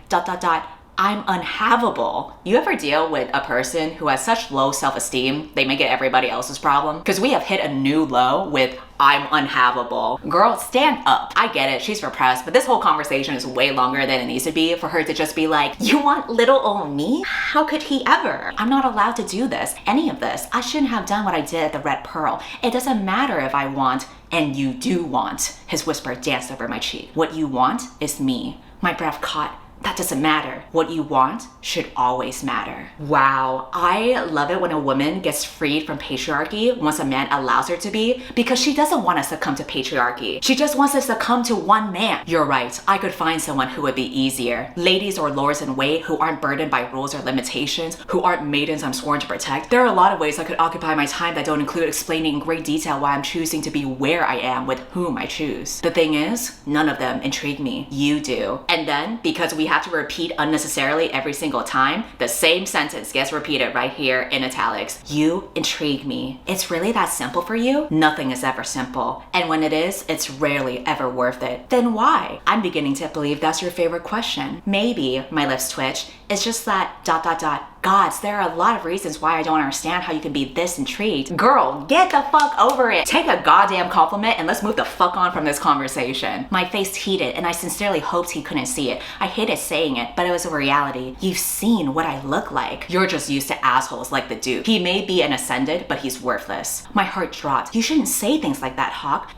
A: I'm unhavable. You ever deal with a person who has such low self-esteem, they make it everybody else's problem? Because we have hit a new low with I'm unhavable. Girl, stand up. I get it, she's repressed, but this whole conversation is way longer than it needs to be for her to just be like, you want little old me? How could he ever? I'm not allowed to do this, any of this. I shouldn't have done what I did at the Red Pearl. It doesn't matter if I want, and you do want. His whisper danced over my cheek. What you want is me. My breath caught. That doesn't matter. What you want should always matter. Wow, I love it when a woman gets freed from patriarchy once a man allows her to be, because she doesn't want to succumb to patriarchy. She just wants to succumb to one man. You're right, I could find someone who would be easier. Ladies or lords in wait who aren't burdened by rules or limitations, who aren't maidens I'm sworn to protect. There are a lot of ways I could occupy my time that don't include explaining in great detail why I'm choosing to be where I am with whom I choose. The thing is, none of them intrigue me. You do. And then, because we have to repeat unnecessarily every single time, the same sentence gets repeated right here in italics. You intrigue me. It's really that simple for you? Nothing is ever simple. And when it is, it's rarely ever worth it. Then why? I'm beginning to believe that's your favorite question. Maybe, my lips twitch, it's just that ... Gods, there are a lot of reasons why I don't understand how you can be this intrigued. Girl, get the fuck over it. Take a goddamn compliment and let's move the fuck on from this conversation. My face heated and I sincerely hoped he couldn't see it. I hated saying it, but it was a reality. You've seen what I look like. You're just used to assholes like the Duke. He may be an ascendant, but he's worthless. My heart dropped. You shouldn't say things like that, Hawke.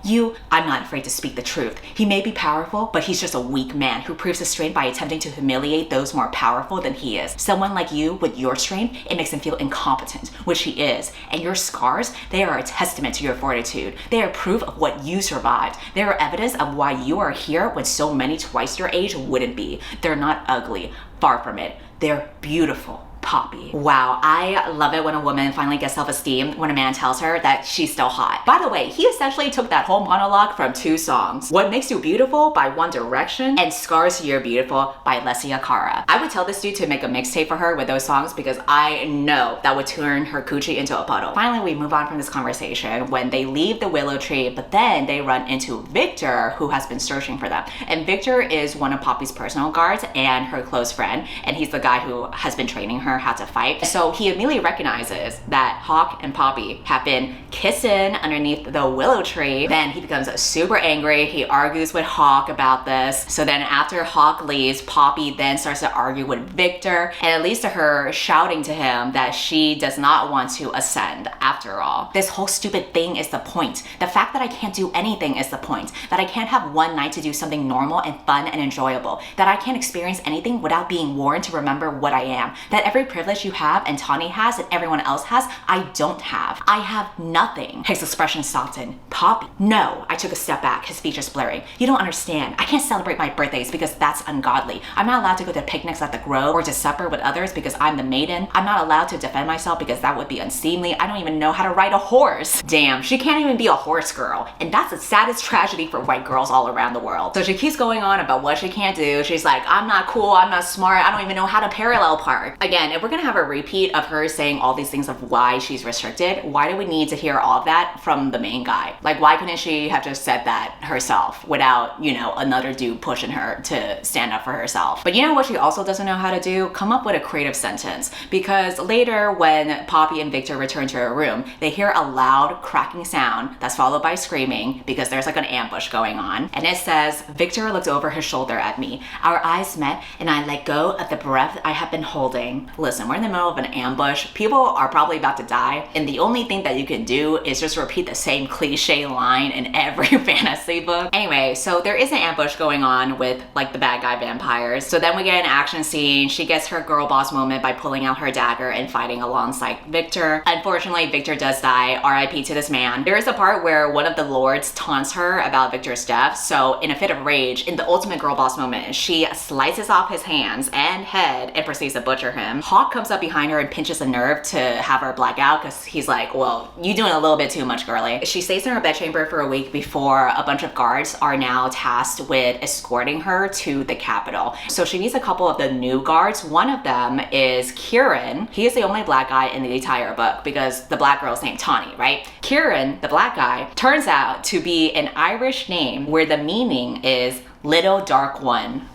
A: I'm not afraid to speak the truth. He may be powerful, but he's just a weak man who proves his strength by attempting to humiliate those more powerful than he is. Someone like you with your strength, it makes him feel incompetent, which he is. And your scars, they are a testament to your fortitude. They are proof of what you survived. They are evidence of why you are here when so many twice your age wouldn't be. They're not ugly, far from it. They're beautiful. Poppy. Wow, I love it when a woman finally gets self-esteem when a man tells her that she's still hot. By the way, he essentially took that whole monologue from 2 songs. What Makes You Beautiful by One Direction and Scars You're Beautiful by Alessia Cara. I would tell this dude to make a mixtape for her with those songs because I know that would turn her coochie into a puddle. Finally, we move on from this conversation when they leave the willow tree, but then they run into Victor, who has been searching for them. And Victor is one of Poppy's personal guards and her close friend, and he's the guy who has been training her how to fight. So he immediately recognizes that Hawke and Poppy have been kissing underneath the willow tree. Then he becomes super angry. He argues with Hawke about this. So then after Hawke leaves, Poppy then starts to argue with Victor, and it leads to her shouting to him that she does not want to ascend after all. This whole stupid thing is the point. The fact that I can't do anything is the point. That I can't have one night to do something normal and fun and enjoyable. That I can't experience anything without being warned to remember what I am. That every privilege you have and Tawny has and everyone else has, I don't have. I have nothing. His expression softened. Poppy? No. I took a step back, his features blurring. You don't understand. I can't celebrate my birthdays because that's ungodly. I'm not allowed to go to picnics at the Grove or to supper with others because I'm the maiden. I'm not allowed to defend myself because that would be unseemly. I don't even know how to ride a horse. Damn, she can't even be a horse girl. And that's the saddest tragedy for white girls all around the world. So she keeps going on about what she can't do. She's like, I'm not cool, I'm not smart, I don't even know how to parallel park. Again, if we're gonna have a repeat of her saying all these things of why she's restricted, why do we need to hear all of that from the main guy? Like, why couldn't she have just said that herself without, you know, another dude pushing her to stand up for herself? But you know what she also doesn't know how to do? Come up with a creative sentence. Because later when Poppy and Victor return to her room, they hear a loud cracking sound that's followed by screaming because there's like an ambush going on. And it says, Victor looked over his shoulder at me. Our eyes met and I let go of the breath I had been holding. Listen, we're in the middle of an ambush. People are probably about to die. And the only thing that you can do is just repeat the same cliche line in every fantasy book. Anyway, so there is an ambush going on with like the bad guy vampires. So then we get an action scene. She gets her girl boss moment by pulling out her dagger and fighting alongside Victor. Unfortunately, Victor does die. RIP to this man. There is a part where one of the lords taunts her about Victor's death. So in a fit of rage, in the ultimate girl boss moment, she slices off his hands and head and proceeds to butcher him. Hawke comes up behind her and pinches a nerve to have her black out because he's like, well, you doing a little bit too much, girly. She stays in her bedchamber for a week before a bunch of guards are now tasked with escorting her to the Capitol. So she meets a couple of the new guards. One of them is Kieran. He is the only black guy in the entire book because the black girl's named Tawny, right? Kieran, the black guy, turns out to be an Irish name where the meaning is little dark one.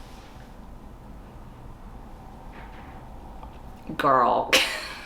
A: Girl.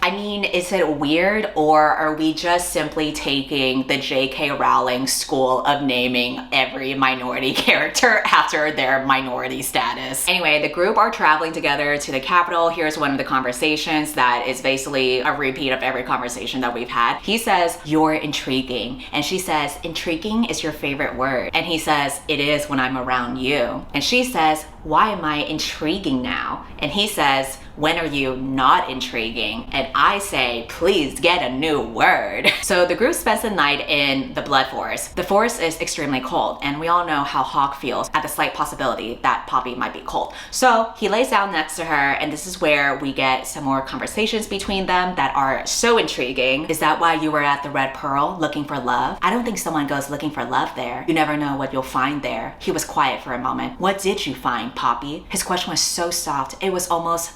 A: I mean, is it weird, or are we just simply taking the J.K. Rowling school of naming every minority character after their minority status? Anyway, the group are traveling together to the Capitol. Here's one of the conversations that is basically a repeat of every conversation that we've had. He says, "You're intriguing." And she says, "Intriguing is your favorite word." And he says, "It is when I'm around you." And she says, "Why am I intriguing now?" And he says, "When are you not intriguing?" And I say, please get a new word. So the group spends the night in the Blood Forest. The forest is extremely cold, and we all know how Hawke feels at the slight possibility that Poppy might be cold. So he lays down next to her, and this is where we get some more conversations between them that are so intriguing. "Is that why you were at the Red Pearl looking for love? I don't think someone goes looking for love there. You never know what you'll find there." He was quiet for a moment. "What did you find, Poppy?" His question was so soft, it was almost ...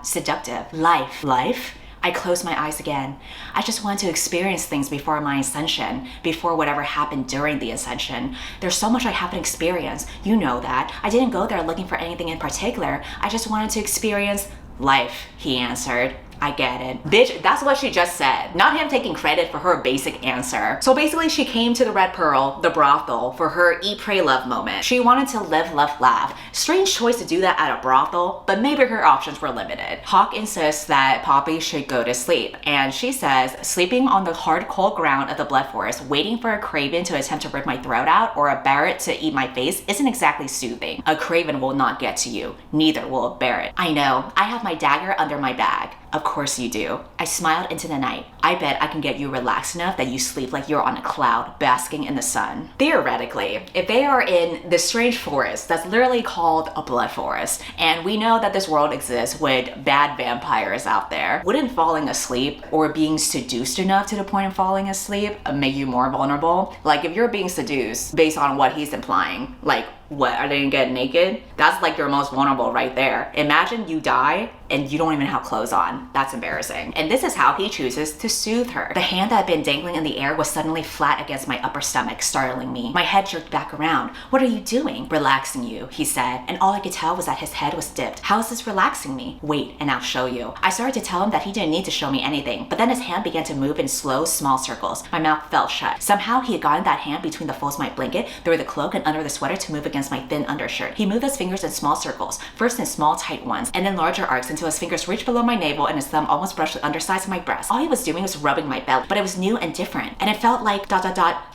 A: seductive. Life. Life? I closed my eyes again. I just wanted to experience things before my ascension, before whatever happened during the ascension. There's so much I haven't experienced. You know that. I didn't go there looking for anything in particular. I just wanted to experience life," he answered. I get it. Bitch, that's what she just said. Not him taking credit for her basic answer. So basically she came to the Red Pearl, the brothel, for her eat, pray, love moment. She wanted to live, love, laugh. Strange choice to do that at a brothel, but maybe her options were limited. Hawke insists that Poppy should go to sleep, and she says, sleeping on the hard, cold ground of the Blood Forest, waiting for a craven to attempt to rip my throat out or a Barrett to eat my face isn't exactly soothing. A craven will not get to you, neither will a Barrett. I know, I have my dagger under my bag. Of course you do. I smiled into the night. I bet I can get you relaxed enough that you sleep like you're on a cloud, basking in the sun. Theoretically, if they are in this strange forest that's literally called a blood forest, and we know that this world exists with bad vampires out there, wouldn't falling asleep or being seduced enough to the point of falling asleep make you more vulnerable? Like if you're being seduced based on what he's implying, like what, are they gonna get naked? That's like your most vulnerable right there. Imagine you die and you don't even have clothes on. That's embarrassing. And this is how he chooses to soothe her. The hand that had been dangling in the air was suddenly flat against my upper stomach, startling me. My head jerked back around. What are you doing? Relaxing you, he said, and all I could tell was that his head was dipped. How is this relaxing me? Wait, and I'll show you. I started to tell him that he didn't need to show me anything, but then his hand began to move in slow, small circles. My mouth fell shut. Somehow he had gotten that hand between the folds of my blanket, through the cloak and under the sweater to move against my thin undershirt. He moved his fingers in small circles, first in small, tight ones, and then larger arcs until his fingers reached below my navel and his thumb almost brushed the undersides of my breast. All he was doing was rubbing my belly, but it was new and different, and it felt like ...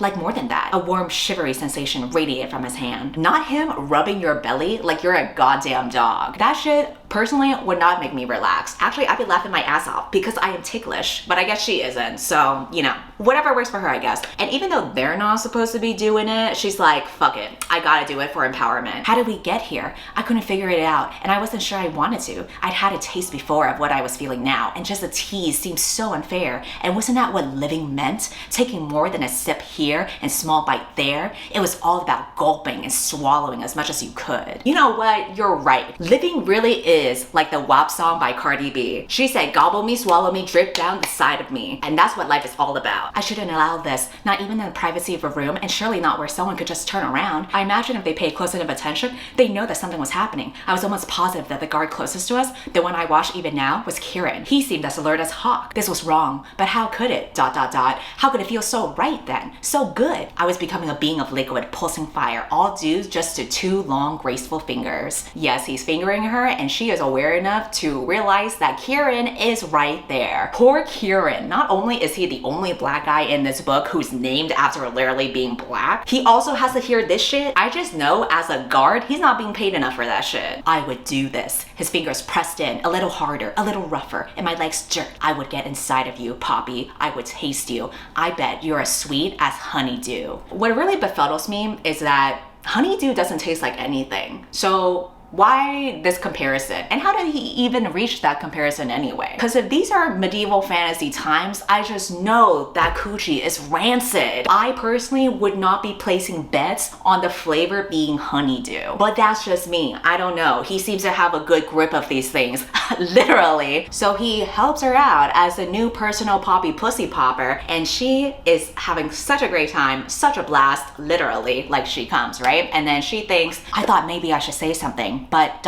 A: like more than that. A warm, shivery sensation radiated from his hand. Not him rubbing your belly like you're a goddamn dog. That shit personally would not make me relax. Actually, I'd be laughing my ass off because I am ticklish, but I guess she isn't, so, you know, whatever works for her, I guess. And even though they're not supposed to be doing it, she's like, fuck it, I gotta do it for empowerment. How did we get here? I couldn't figure it out, and I wasn't sure I wanted to. I'd had a taste before of what I was feeling now, and just a tease seemed so unfair. And wasn't that what living meant? Taking more than a sip here and small bite there? It was all about gulping and swallowing as much as you could. You know what? You're right. Living really is like the WAP song by Cardi B. She said, gobble me, swallow me, drip down the side of me. And that's what life is all about. I shouldn't allow this, not even in the privacy of a room, and surely not where someone could just turn around. I imagine if they paid close enough attention, they'd know that something was happening. I was almost positive that the guard closest to us, the one I watched even now, was Kieran. He seemed as alert as Hawke. This was wrong, but how could it? ... How could it feel so right then? So good. I was becoming a being of liquid, pulsing fire, all due just to two long, graceful fingers. Yes, he's fingering her, and she is aware enough to realize that Kieran is right there. Poor Kieran. Not only is he the only black guy in this book who's named after literally being black, he also has to hear this shit. I just know as a guard, he's not being paid enough for that shit. I would do this. His fingers pressed in, a little harder, a little rougher, and my legs jerked. I would get inside of you, Poppy. I would taste you. I bet you're as sweet as honeydew. What really befuddles me is that honeydew doesn't taste like anything. So why this comparison? And how did he even reach that comparison anyway? Because if these are medieval fantasy times, I just know that coochie is rancid. I personally would not be placing bets on the flavor being honeydew. But that's just me. I don't know. He seems to have a good grip of these things, literally. So he helps her out as the new personal Poppy pussy popper, and she is having such a great time, such a blast, literally, like she comes, right? And then she thinks, I thought maybe I should say something. But ...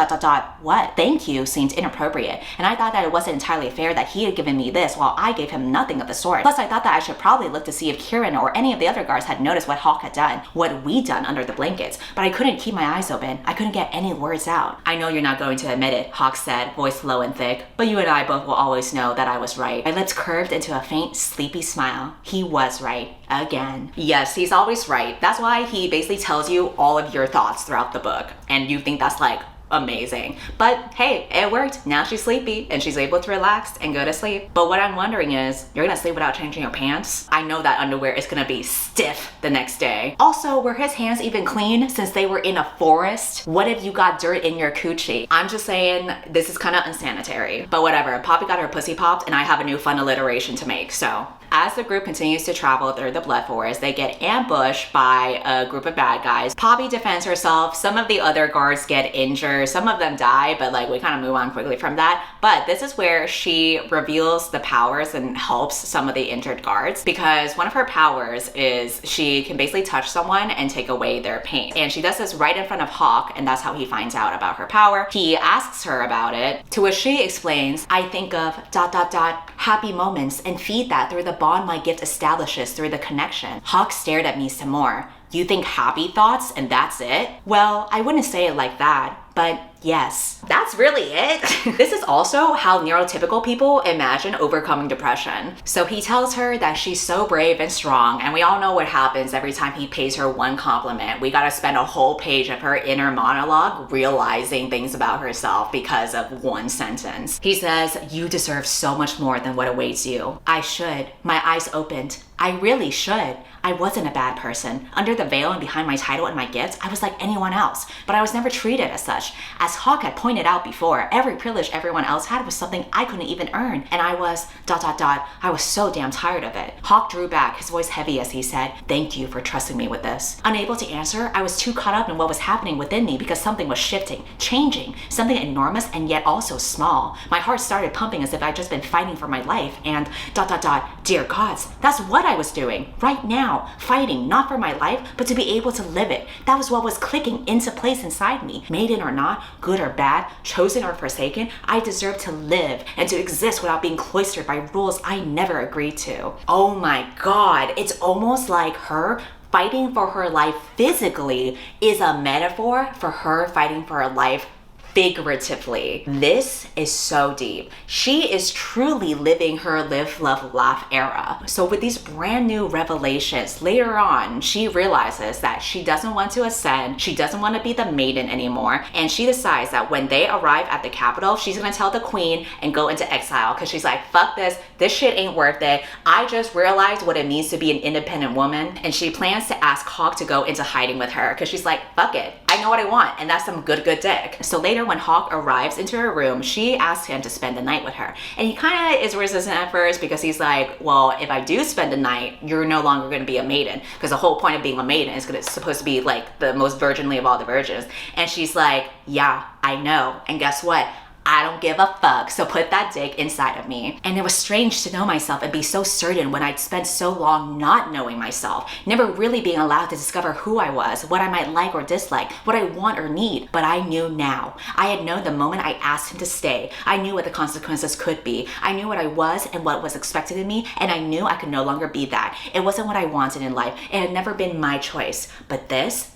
A: what? Thank you seemed inappropriate, and I thought that it wasn't entirely fair that he had given me this while I gave him nothing of the sort. Plus, I thought that I should probably look to see if Kieran or any of the other guards had noticed what Hawke had done, what we'd done under the blankets, but I couldn't keep my eyes open. I couldn't get any words out. I know you're not going to admit it, Hawke said, voice low and thick, but you and I both will always know that I was right. My lips curved into a faint, sleepy smile. He was right. Again. Yes, he's always right. That's why he basically tells you all of your thoughts throughout the book, and you think that's like amazing. But hey, it worked. Now she's sleepy and she's able to relax and go to sleep. But what I'm wondering is, you're gonna sleep without changing your pants? I know that underwear is gonna be stiff the next day. Also, were his hands even clean since they were in a forest? What if you got dirt in your coochie? I'm just saying, this is kind of unsanitary. But whatever, Poppy got her pussy popped and I have a new fun alliteration to make, so As the group continues to travel through the Blood Forest, they get ambushed by a group of bad guys. Poppy defends herself. Some of the other guards get injured. Some of them die, but like we kind of move on quickly from that. But this is where she reveals the powers and helps some of the injured guards, because one of her powers is she can basically touch someone and take away their pain. And she does this right in front of Hawke, and that's how he finds out about her power. He asks her about it, to which she explains, I think of ... happy moments and feed that through the bond my gift establishes through the connection. Hawke stared at me some more. You think happy thoughts and that's it? Well, I wouldn't say it like that, but yes. That's really it. This is also how neurotypical people imagine overcoming depression. So he tells her that she's so brave and strong, and we all know what happens every time he pays her one compliment. We gotta spend a whole page of her inner monologue realizing things about herself because of one sentence. He says, you deserve so much more than what awaits you. I should. My eyes opened. I really should. I wasn't a bad person. Under the veil and behind my title and my gifts, I was like anyone else, but I was never treated as such. As Hawke had pointed out before, every privilege everyone else had was something I couldn't even earn, and I was ... I was so damn tired of it. Hawke drew back, his voice heavy as he said, thank you for trusting me with this. Unable to answer, I was too caught up in what was happening within me because something was shifting, changing, something enormous and yet also small. My heart started pumping as if I'd just been fighting for my life, and ... dear gods, that's what I was doing, right now, fighting, not for my life, but to be able to live it. That was what was clicking into place inside me. Maiden or not, good or bad, chosen or forsaken, I deserve to live and to exist without being cloistered by rules I never agreed to. Oh my god, it's almost like her fighting for her life physically is a metaphor for her fighting for her life figuratively. This is so deep. She is truly living her live, love, laugh era. So with these brand new revelations, later on, she realizes that she doesn't want to ascend, she doesn't want to be the maiden anymore, and she decides that when they arrive at the capital, she's gonna tell the queen and go into exile, because she's like, fuck this shit ain't worth it. I just realized what it means to be an independent woman, and she plans to ask Hawke to go into hiding with her, because she's like, fuck it, I know what I want, and that's some good dick. So later when Hawke arrives into her room, she asks him to spend the night with her. And he kind of is resistant at first because he's like, well, if I do spend the night, you're no longer going to be a maiden. Because the whole point of being a maiden is supposed to be like the most virginly of all the virgins. And she's like, yeah, I know. And guess what? I don't give a fuck, so put that dick inside of me. And it was strange to know myself and be so certain when I'd spent so long not knowing myself, never really being allowed to discover who I was, what I might like or dislike, what I want or need. But I knew now. I had known the moment I asked him to stay. I knew what the consequences could be. I knew what I was and what was expected of me, and I knew I could no longer be that. It wasn't what I wanted in life. It had never been my choice. But this, ...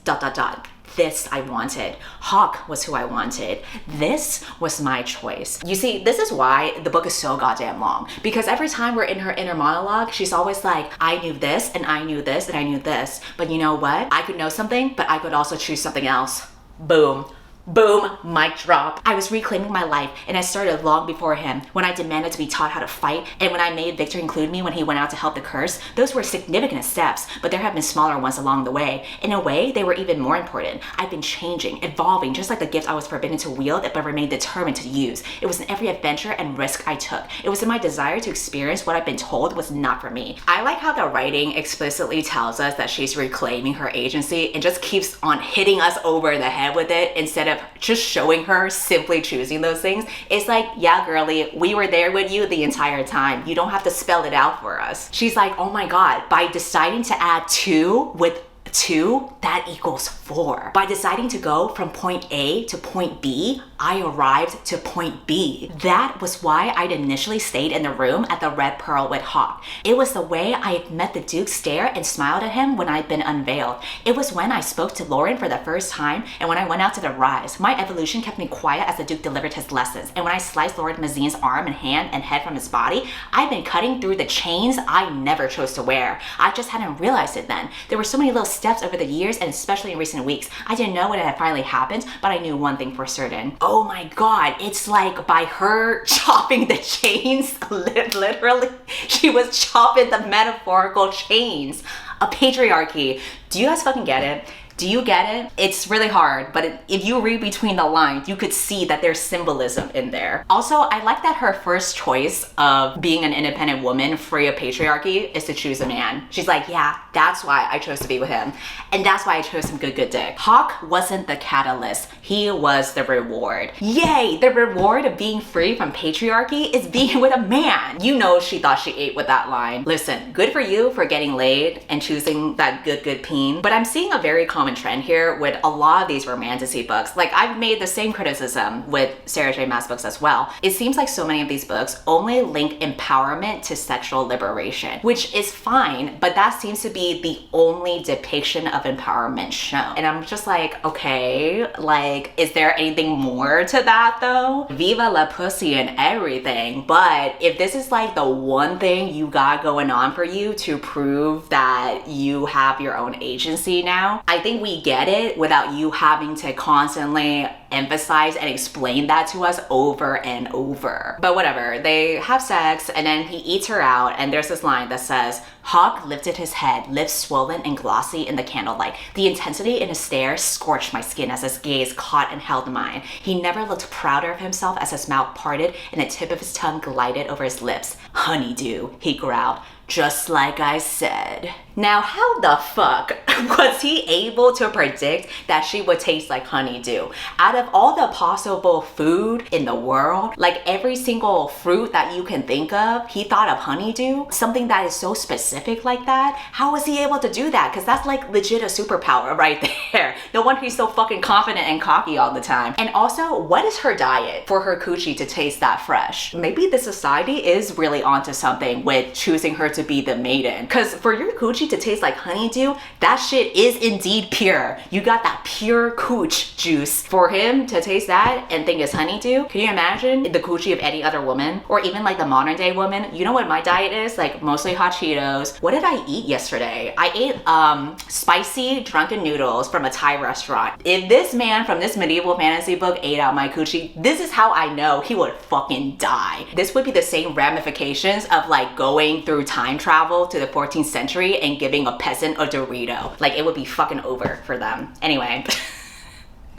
A: this I wanted. Hawke was who I wanted. This was my choice. You see, this is why the book is so goddamn long. Because every time we're in her inner monologue, she's always like, I knew this, and I knew this, and I knew this. But you know what? I could know something, but I could also choose something else. Boom. Boom, mic drop. I was reclaiming my life, and I started long before him, when I demanded to be taught how to fight, and when I made Victor include me when he went out to help the curse. Those were significant steps, but there have been smaller ones along the way. In a way, they were even more important. I've been changing, evolving, just like the gift I was forbidden to wield, but remained determined to use. It was in every adventure and risk I took. It was in my desire to experience what I've been told was not for me. I like how the writing explicitly tells us that she's reclaiming her agency and just keeps on hitting us over the head with it instead of just showing her simply choosing those things. It's like, yeah, girly, we were there with you the entire time. You don't have to spell it out for us. She's like, oh my God, by deciding to add 2 with 2, that equals 4. By deciding to go from point A to point B, I arrived to point B. That was why I'd initially stayed in the room at the Red Pearl with Hawke. It was the way I had met the Duke stare and smiled at him when I'd been unveiled. It was when I spoke to Lauren for the first time, and when I went out to the Rise. My evolution kept me quiet as the Duke delivered his lessons, and when I sliced Lord Mazine's arm and hand and head from his body, I'd been cutting through the chains I never chose to wear. I just hadn't realized it then. There were so many little steps over the years, and especially in recent weeks. I didn't know when it had finally happened, but I knew one thing for certain. Oh my God, it's like by her chopping the chains, literally, she was chopping the metaphorical chains of patriarchy. Do you guys fucking get it? Do you get it? It's really hard, but if you read between the lines, you could see that there's symbolism in there. Also, I like that her first choice of being an independent woman free of patriarchy is to choose a man. She's like, yeah, that's why I chose to be with him. And that's why I chose some good dick. Hawke wasn't the catalyst. He was the reward. Yay! The reward of being free from patriarchy is being with a man. You know she thought she ate with that line. Listen, good for you for getting laid and choosing that good peen. But I'm seeing a very common trend here with a lot of these romantasy books. Like, I've made the same criticism with Sarah J Maas books as well. It seems like so many of these books only link empowerment to sexual liberation, which is fine, but that seems to be the only depiction of empowerment shown. And I'm just like, okay, like, is there anything more to that though? Viva la pussy and everything, but if this is like the one thing you got going on for you to prove that you have your own agency now, I think we get it without you having to constantly emphasize and explain that to us over and over. But whatever, they have sex and then he eats her out, and there's this line that says, Hawke lifted his head, lips swollen and glossy in the candlelight. The intensity in his stare scorched my skin as his gaze caught and held mine. He never looked prouder of himself as his mouth parted and the tip of his tongue glided over his lips. Honeydew, he growled. Just like I said. Now, how the fuck was he able to predict that she would taste like honeydew? Out of all the possible food in the world, like every single fruit that you can think of, he thought of honeydew? Something that is so specific like that? How was he able to do that? Because that's like legit a superpower right there. No wonder he's so fucking confident and cocky all the time. And also, what is her diet for her coochie to taste that fresh? Maybe the society is really onto something with choosing her to be the maiden. Because for your coochie to taste like honeydew, that shit is indeed pure. You got that pure cooch juice. For him to taste that and think it's honeydew, can you imagine the coochie of any other woman? Or even like the modern day woman? You know what my diet is? Like mostly hot Cheetos. What did I eat yesterday? I ate spicy drunken noodles from a Thai restaurant. If this man from this medieval fantasy book ate out my coochie, this is how I know he would fucking die. This would be the same ramifications of like going through time travel to the 14th century and giving a peasant a Dorito. Like, it would be fucking over for them. Anyway.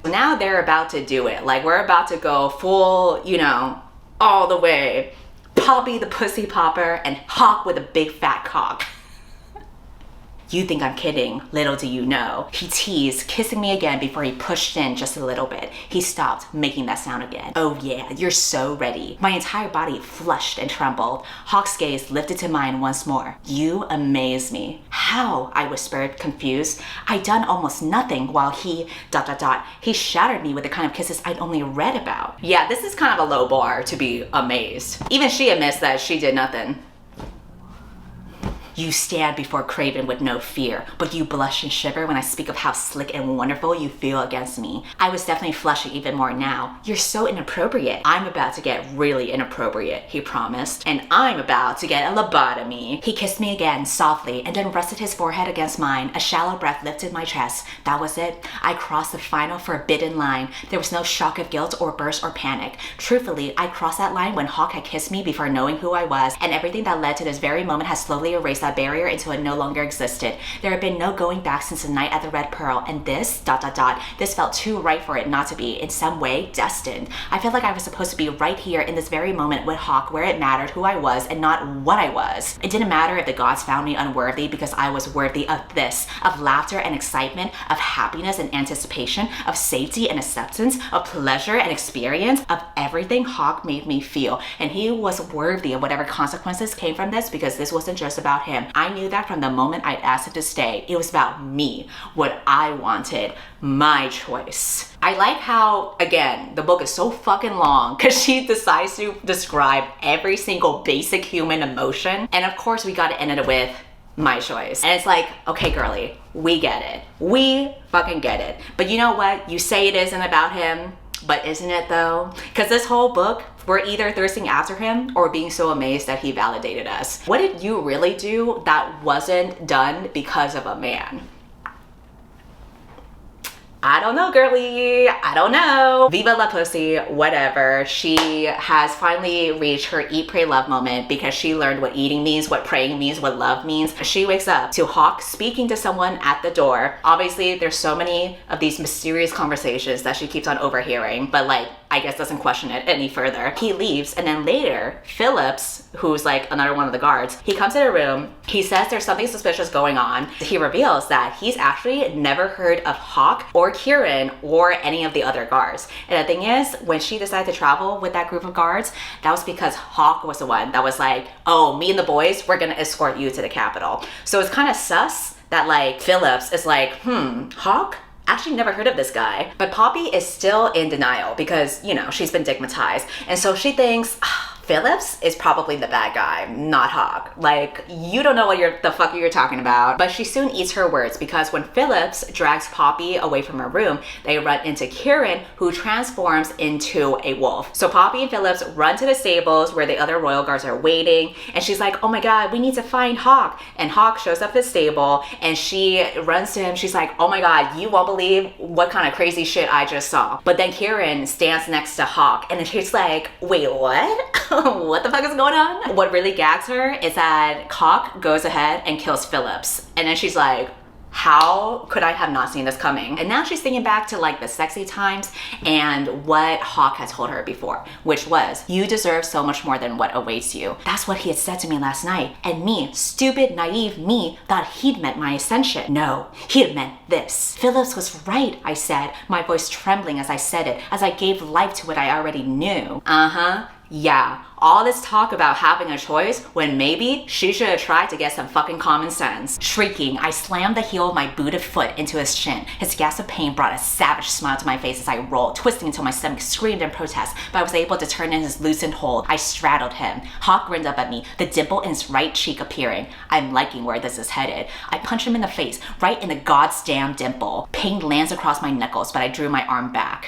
A: Now they're about to do it. Like, we're about to go full, you know, all the way. Poppy the pussy popper and Hawke with a big fat cock. You think I'm kidding, little do you know. He teased, kissing me again before he pushed in just a little bit. He stopped, making that sound again. Oh yeah, you're so ready. My entire body flushed and trembled. Hawke's gaze lifted to mine once more. You amaze me. How? I whispered, confused. I'd done almost nothing while he ... He shattered me with the kind of kisses I'd only read about. Yeah, this is kind of a low bar to be amazed. Even she admits that she did nothing. You stand before Craven with no fear, but you blush and shiver when I speak of how slick and wonderful you feel against me. I was definitely flushing even more now. You're so inappropriate. I'm about to get really inappropriate, he promised, and I'm about to get a lobotomy. He kissed me again, softly, and then rested his forehead against mine. A shallow breath lifted my chest. That was it. I crossed the final forbidden line. There was no shock of guilt or burst or panic. Truthfully, I crossed that line when Hawke had kissed me before knowing who I was, and everything that led to this very moment has slowly erased that barrier until it no longer existed. There had been no going back since the night at the Red Pearl, and this ... this felt too right for it not to be, in some way, destined. I felt like I was supposed to be right here in this very moment with Hawke, where it mattered who I was and not what I was. It didn't matter if the gods found me unworthy, because I was worthy of this, of laughter and excitement, of happiness and anticipation, of safety and acceptance, of pleasure and experience, of everything Hawke made me feel, and he was worthy of whatever consequences came from this, because this wasn't just about him. I knew that from the moment I'd asked him to stay. It was about me, what I wanted, my choice. I like how, again, the book is so fucking long because she decides to describe every single basic human emotion. And of course, we gotta end it with my choice. And it's like, okay, girly, we get it. We fucking get it. But you know what? You say it isn't about him, but isn't it though? Because this whole book, we're either thirsting after him or being so amazed that he validated us. What did you really do that wasn't done because of a man? I don't know, girly. I don't know. Viva la pussy, whatever. She has finally reached her eat, pray, love moment because she learned what eating means, what praying means, what love means. She wakes up to Hawke speaking to someone at the door. Obviously, there's so many of these mysterious conversations that she keeps on overhearing, but like, I guess doesn't question it any further. He leaves, and then later, Phillips, who's like another one of the guards, he comes to the room. He says there's something suspicious going on. He reveals that he's actually never heard of Hawke or Kieran or any of the other guards. And the thing is, when she decided to travel with that group of guards, that was because Hawke was the one that was like, oh, me and the boys, we're gonna escort you to the Capitol. So it's kind of sus that like Phillips is like, Hawke? Actually never heard of this guy. But Poppy is still in denial because, you know, she's been stigmatized. And so she thinks, Phillips is probably the bad guy, not Hawke. Like, you don't know what the fuck you're talking about. But she soon eats her words because when Phillips drags Poppy away from her room, they run into Kieran, who transforms into a wolf. So Poppy and Phillips run to the stables where the other royal guards are waiting. And she's like, oh my God, we need to find Hawke. And Hawke shows up at the stable and she runs to him. She's like, oh my God, you won't believe what kind of crazy shit I just saw. But then Kieran stands next to Hawke and she's like, wait, what? What the fuck is going on? What really gags her is that Hawke goes ahead and kills Phillips. And then she's like, how could I have not seen this coming? And now she's thinking back to like the sexy times and what Hawke had told her before, which was, you deserve so much more than what awaits you. That's what he had said to me last night. And me, stupid, naive me, thought he'd meant my ascension. No, he had meant this. Phillips was right, I said, my voice trembling as I said it, as I gave life to what I already knew. Yeah, all this talk about having a choice when maybe she should have tried to get some fucking common sense. Shrieking, I slammed the heel of my booted foot into his shin. His gasp of pain brought a savage smile to my face as I rolled, twisting until my stomach screamed in protest, but I was able to turn in his loosened hold. I straddled him. Hawke grinned up at me, the dimple in his right cheek appearing. I'm liking where this is headed. I punched him in the face, right in the goddamn dimple. Pain lands across my knuckles, but I drew my arm back.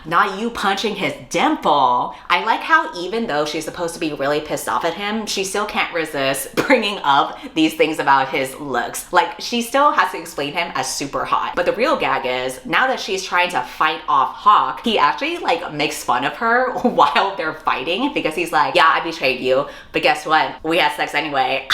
A: Not you punching his dimple. I like how even though she's supposed to be really pissed off at him, she still can't resist bringing up these things about his looks. Like, she still has to explain him as super hot. But the real gag is, now that she's trying to fight off Hawke, he actually like makes fun of her while they're fighting because he's like, yeah, I betrayed you, but guess what? We had sex anyway.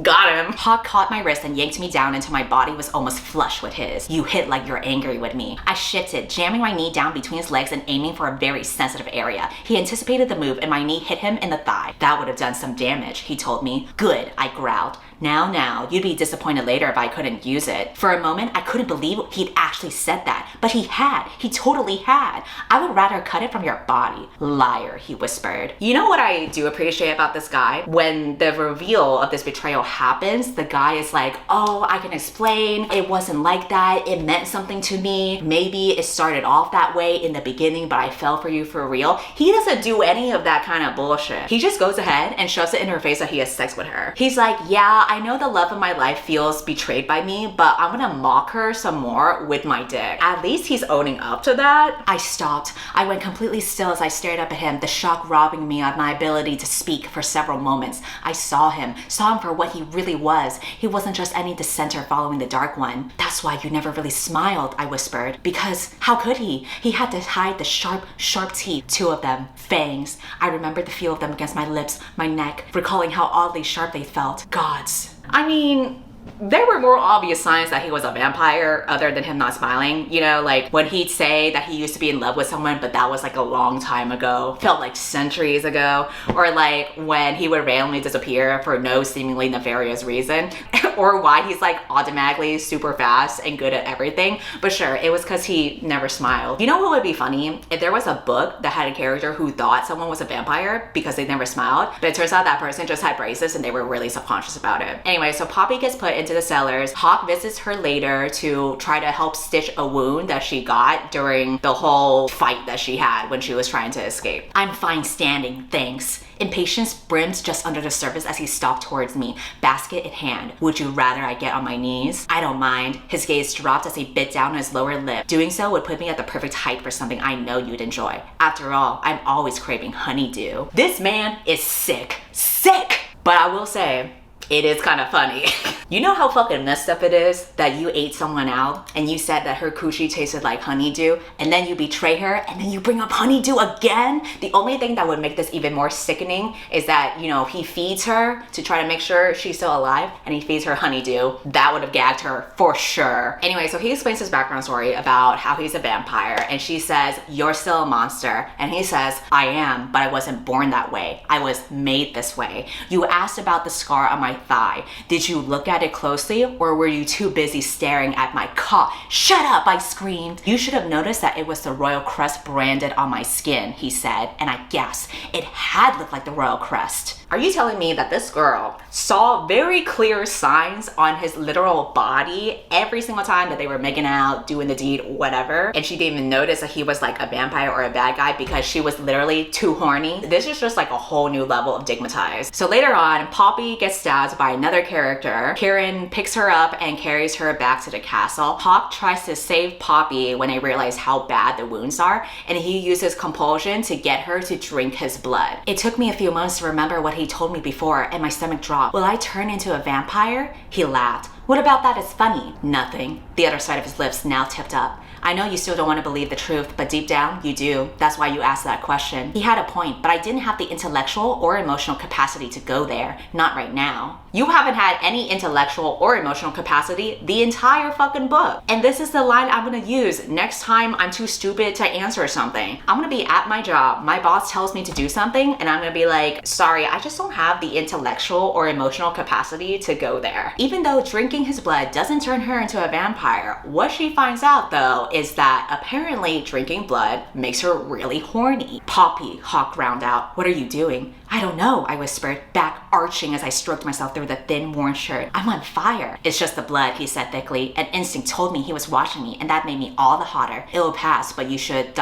A: Got him. Hawke caught my wrist and yanked me down until my body was almost flush with his. You hit like you're angry with me. I shifted, jamming my knee down between his legs and aiming for a very sensitive area. He anticipated the move and my knee hit him in the thigh. That would have done some damage, he told me. Good, I growled. Now, you'd be disappointed later if I couldn't use it. For a moment, I couldn't believe he'd actually said that, but he had. He totally had. I would rather cut it from your body. Liar, he whispered. You know what I do appreciate about this guy? When the reveal of this betrayal happens, the guy is like, oh, I can explain. It wasn't like that. It meant something to me. Maybe it started off that way in the beginning, but I fell for you for real. He doesn't do any of that kind of bullshit. He just goes ahead and shoves it in her face that he has sex with her. He's like, yeah, I know the love of my life feels betrayed by me, but I'm gonna mock her some more with my dick. At least he's owning up to that. I stopped. I went completely still as I stared up at him, the shock robbing me of my ability to speak for several moments. I saw him for what he really was. He wasn't just any dissenter following the Dark One. That's why you never really smiled, I whispered. Because how could he? He had to hide the sharp teeth, 2 of them, fangs. I remembered the feel of them against my lips, my neck, recalling how oddly sharp they felt. Gods. I mean, there were more obvious signs that he was a vampire other than him not smiling. You know, like when he'd say that he used to be in love with someone, but that was like a long time ago, felt like centuries ago. Or like when he would randomly disappear for no seemingly nefarious reason. Or why he's like automatically super fast and good at everything. But sure, it was because he never smiled. You know what would be funny? If there was a book that had a character who thought someone was a vampire because they never smiled, but it turns out that person just had braces and they were really subconscious about it. Anyway, so Poppy gets put into the cellars. Hawke visits her later to try to help stitch a wound that she got during the whole fight that she had when she was trying to escape. I'm fine standing, thanks. Impatience brims just under the surface as he stalked towards me, basket in hand. Would you rather I get on my knees? I don't mind. His gaze dropped as he bit down on his lower lip. Doing so would put me at the perfect height for something I know you'd enjoy. After all, I'm always craving honeydew. This man is sick. Sick! But I will say, It is kind of funny. You know how fucking messed up it is that you ate someone out and you said that her coochie tasted like honeydew, and then you betray her and then you bring up honeydew again? The only thing that would make this even more sickening is that, you know, he feeds her to try to make sure she's still alive, and he feeds her honeydew. That would have gagged her for sure. Anyway, so he explains his background story about how he's a vampire, and she says, "You're still a monster." And he says, "I am, but I wasn't born that way. I was made this way. You asked about the scar on my thigh. Did you look at it closely, or were you too busy staring at my cock?" "Shut up," I screamed. "You should have noticed that it was the royal crest branded on my skin," he said, and I guessed it had looked like the royal crest. Are you telling me that this girl saw very clear signs on his literal body every single time that they were making out, doing the deed, whatever, and she didn't even notice that he was like a vampire or a bad guy because she was literally too horny? This is just like a whole new level of digmatized. So later on, Poppy gets stabbed by another character. Kieran picks her up and carries her back to the castle. Hawke tries to save Poppy when they realize how bad the wounds are, and he uses compulsion to get her to drink his blood. It took me a few months to remember what he told me before, and my stomach dropped. "Will I turn into a vampire?" He laughed. "What about that is funny?" "Nothing." The other side of his lips now tipped up. "I know you still don't want to believe the truth, but deep down, you do. That's why you asked that question." He had a point, but I didn't have the intellectual or emotional capacity to go there. Not right now. You haven't had any intellectual or emotional capacity the entire fucking book. And this is the line I'm gonna use next time I'm too stupid to answer something. I'm gonna be at my job, my boss tells me to do something, and I'm gonna be like, "Sorry, I just don't have the intellectual or emotional capacity to go there." Even though drinking his blood doesn't turn her into a vampire, what she finds out though is that apparently drinking blood makes her really horny. "Poppy," Hawke ground out, "what are you doing?" "I don't know," I whispered, back arching as I stroked myself through the thin, worn shirt. "I'm on fire." "It's just the blood," he said thickly. "An instinct told me he was watching me, and that made me all the hotter. It'll pass, but you should ...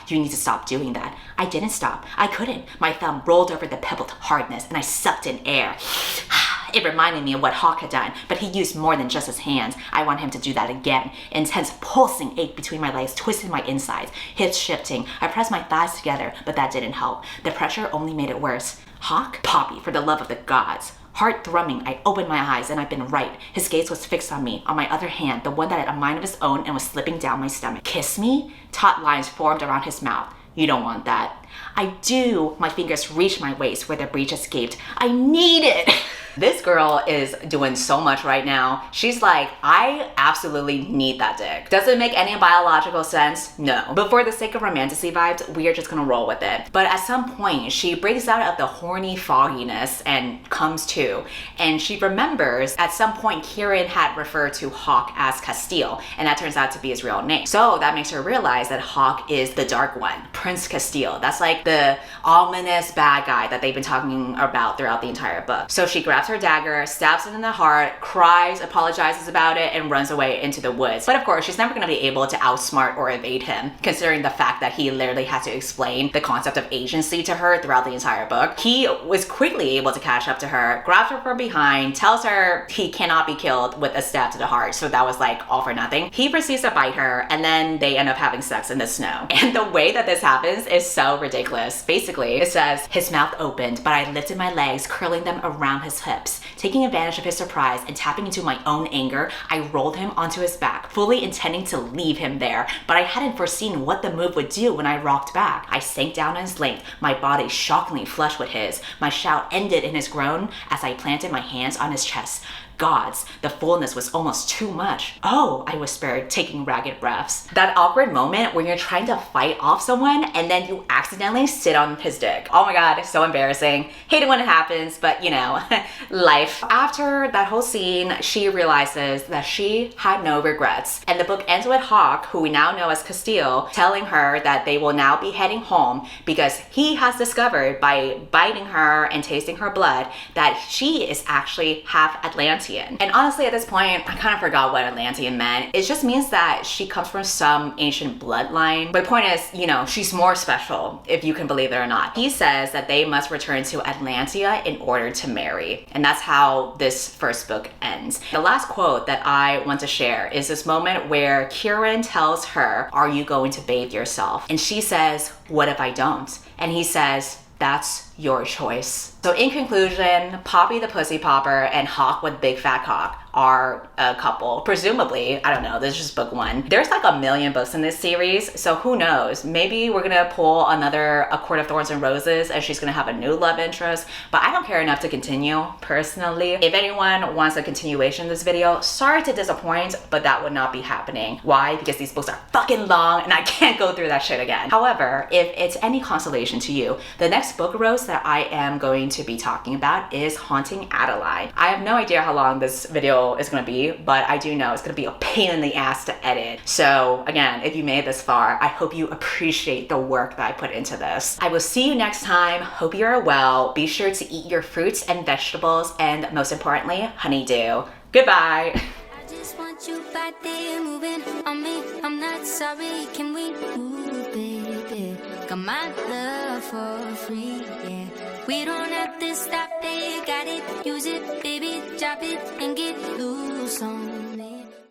A: You need to stop doing that." I didn't stop. I couldn't. My thumb rolled over the pebbled hardness, and I sucked in air. It reminded me of what Hawke had done, but he used more than just his hands. I want him to do that again. Intense pulsing ache between my legs twisted my insides, hips shifting. I pressed my thighs together, but that didn't help. The pressure only made it worse. "Hawke?" "Poppy, for the love of the gods." Heart thrumming, I opened my eyes, and I'd been right. His gaze was fixed on me, on my other hand, the one that had a mind of its own and was slipping down my stomach. "Kiss me?" Taut lines formed around his mouth. "You don't want that." "I do." My fingers reached my waist where the breach escaped. "I need it." This girl is doing so much right now. She's like, I absolutely need that dick. Does it make any biological sense? No. But for the sake of romantasy vibes, we are just gonna roll with it. But at some point, she breaks out of the horny fogginess and comes to. And she remembers at some point Kieran had referred to Hawke as Castile, and that turns out to be his real name. So that makes her realize that Hawke is the dark one, Prince Castile. That's like the ominous bad guy that they've been talking about throughout the entire book. So she grabs her dagger, stabs it in the heart, cries, apologizes about it, and runs away into the woods. But of course, she's never gonna be able to outsmart or evade him, considering the fact that he literally had to explain the concept of agency to her throughout the entire book. He was quickly able to catch up to her, grabs her from behind, tells her he cannot be killed with a stab to the heart, so that was like all for nothing. He proceeds to bite her, and then they end up having sex in the snow. And the way that this happens is so ridiculous. Basically, it says, his mouth opened, but I lifted my legs, curling them around his hips. Taking advantage of his surprise and tapping into my own anger, I rolled him onto his back, fully intending to leave him there, but I hadn't foreseen what the move would do when I rocked back. I sank down on his length, my body shockingly flush with his. My shout ended in his groan as I planted my hands on his chest. Gods, the fullness was almost too much. "Oh," I whispered, taking ragged breaths. That awkward moment when you're trying to fight off someone and then you accidentally sit on his dick. Oh my god, so embarrassing. Hate it when it happens, but you know, life. After that whole scene, she realizes that she had no regrets. And the book ends with Hawke, who we now know as Castile, telling her that they will now be heading home because he has discovered by biting her and tasting her blood that she is actually half Atlantean. And honestly, at this point, I kind of forgot what Atlantean meant. It just means that she comes from some ancient bloodline. But the point is, you know, she's more special, if you can believe it or not. He says that they must return to Atlantia in order to marry. And that's how this first book ends. The last quote that I want to share is this moment where Kieran tells her, "Are you going to bathe yourself?" And she says, "What if I don't?" And he says, "That's your choice. So in conclusion, Poppy the Pussy Popper and Hawke with Big Fat Cock are a couple. Presumably, I don't know, this is just book one. There's like a million books in this series, so who knows? Maybe we're gonna pull another A Court of Thorns and Roses and she's gonna have a new love interest, but I don't care enough to continue, personally. If anyone wants a continuation of this video, sorry to disappoint, but that would not be happening. Why? Because these books are fucking long and I can't go through that shit again. However, if it's any consolation to you, the next book roast that I am going to be talking about is Haunting Adeline. I have no idea how long this video is going to be, but I do know it's going to be a pain in the ass to edit. So again, if you made it this far, I hope you appreciate the work that I put into this. I will see you next time. Hope you're well. Be sure to eat your fruits and vegetables, and most importantly, honeydew. Goodbye.
B: I just want you back there moving on me. I'm not sorry, can we move, baby? Got my love for free, yeah. We don't have to stop there, got it, use it, baby, drop it and get loose on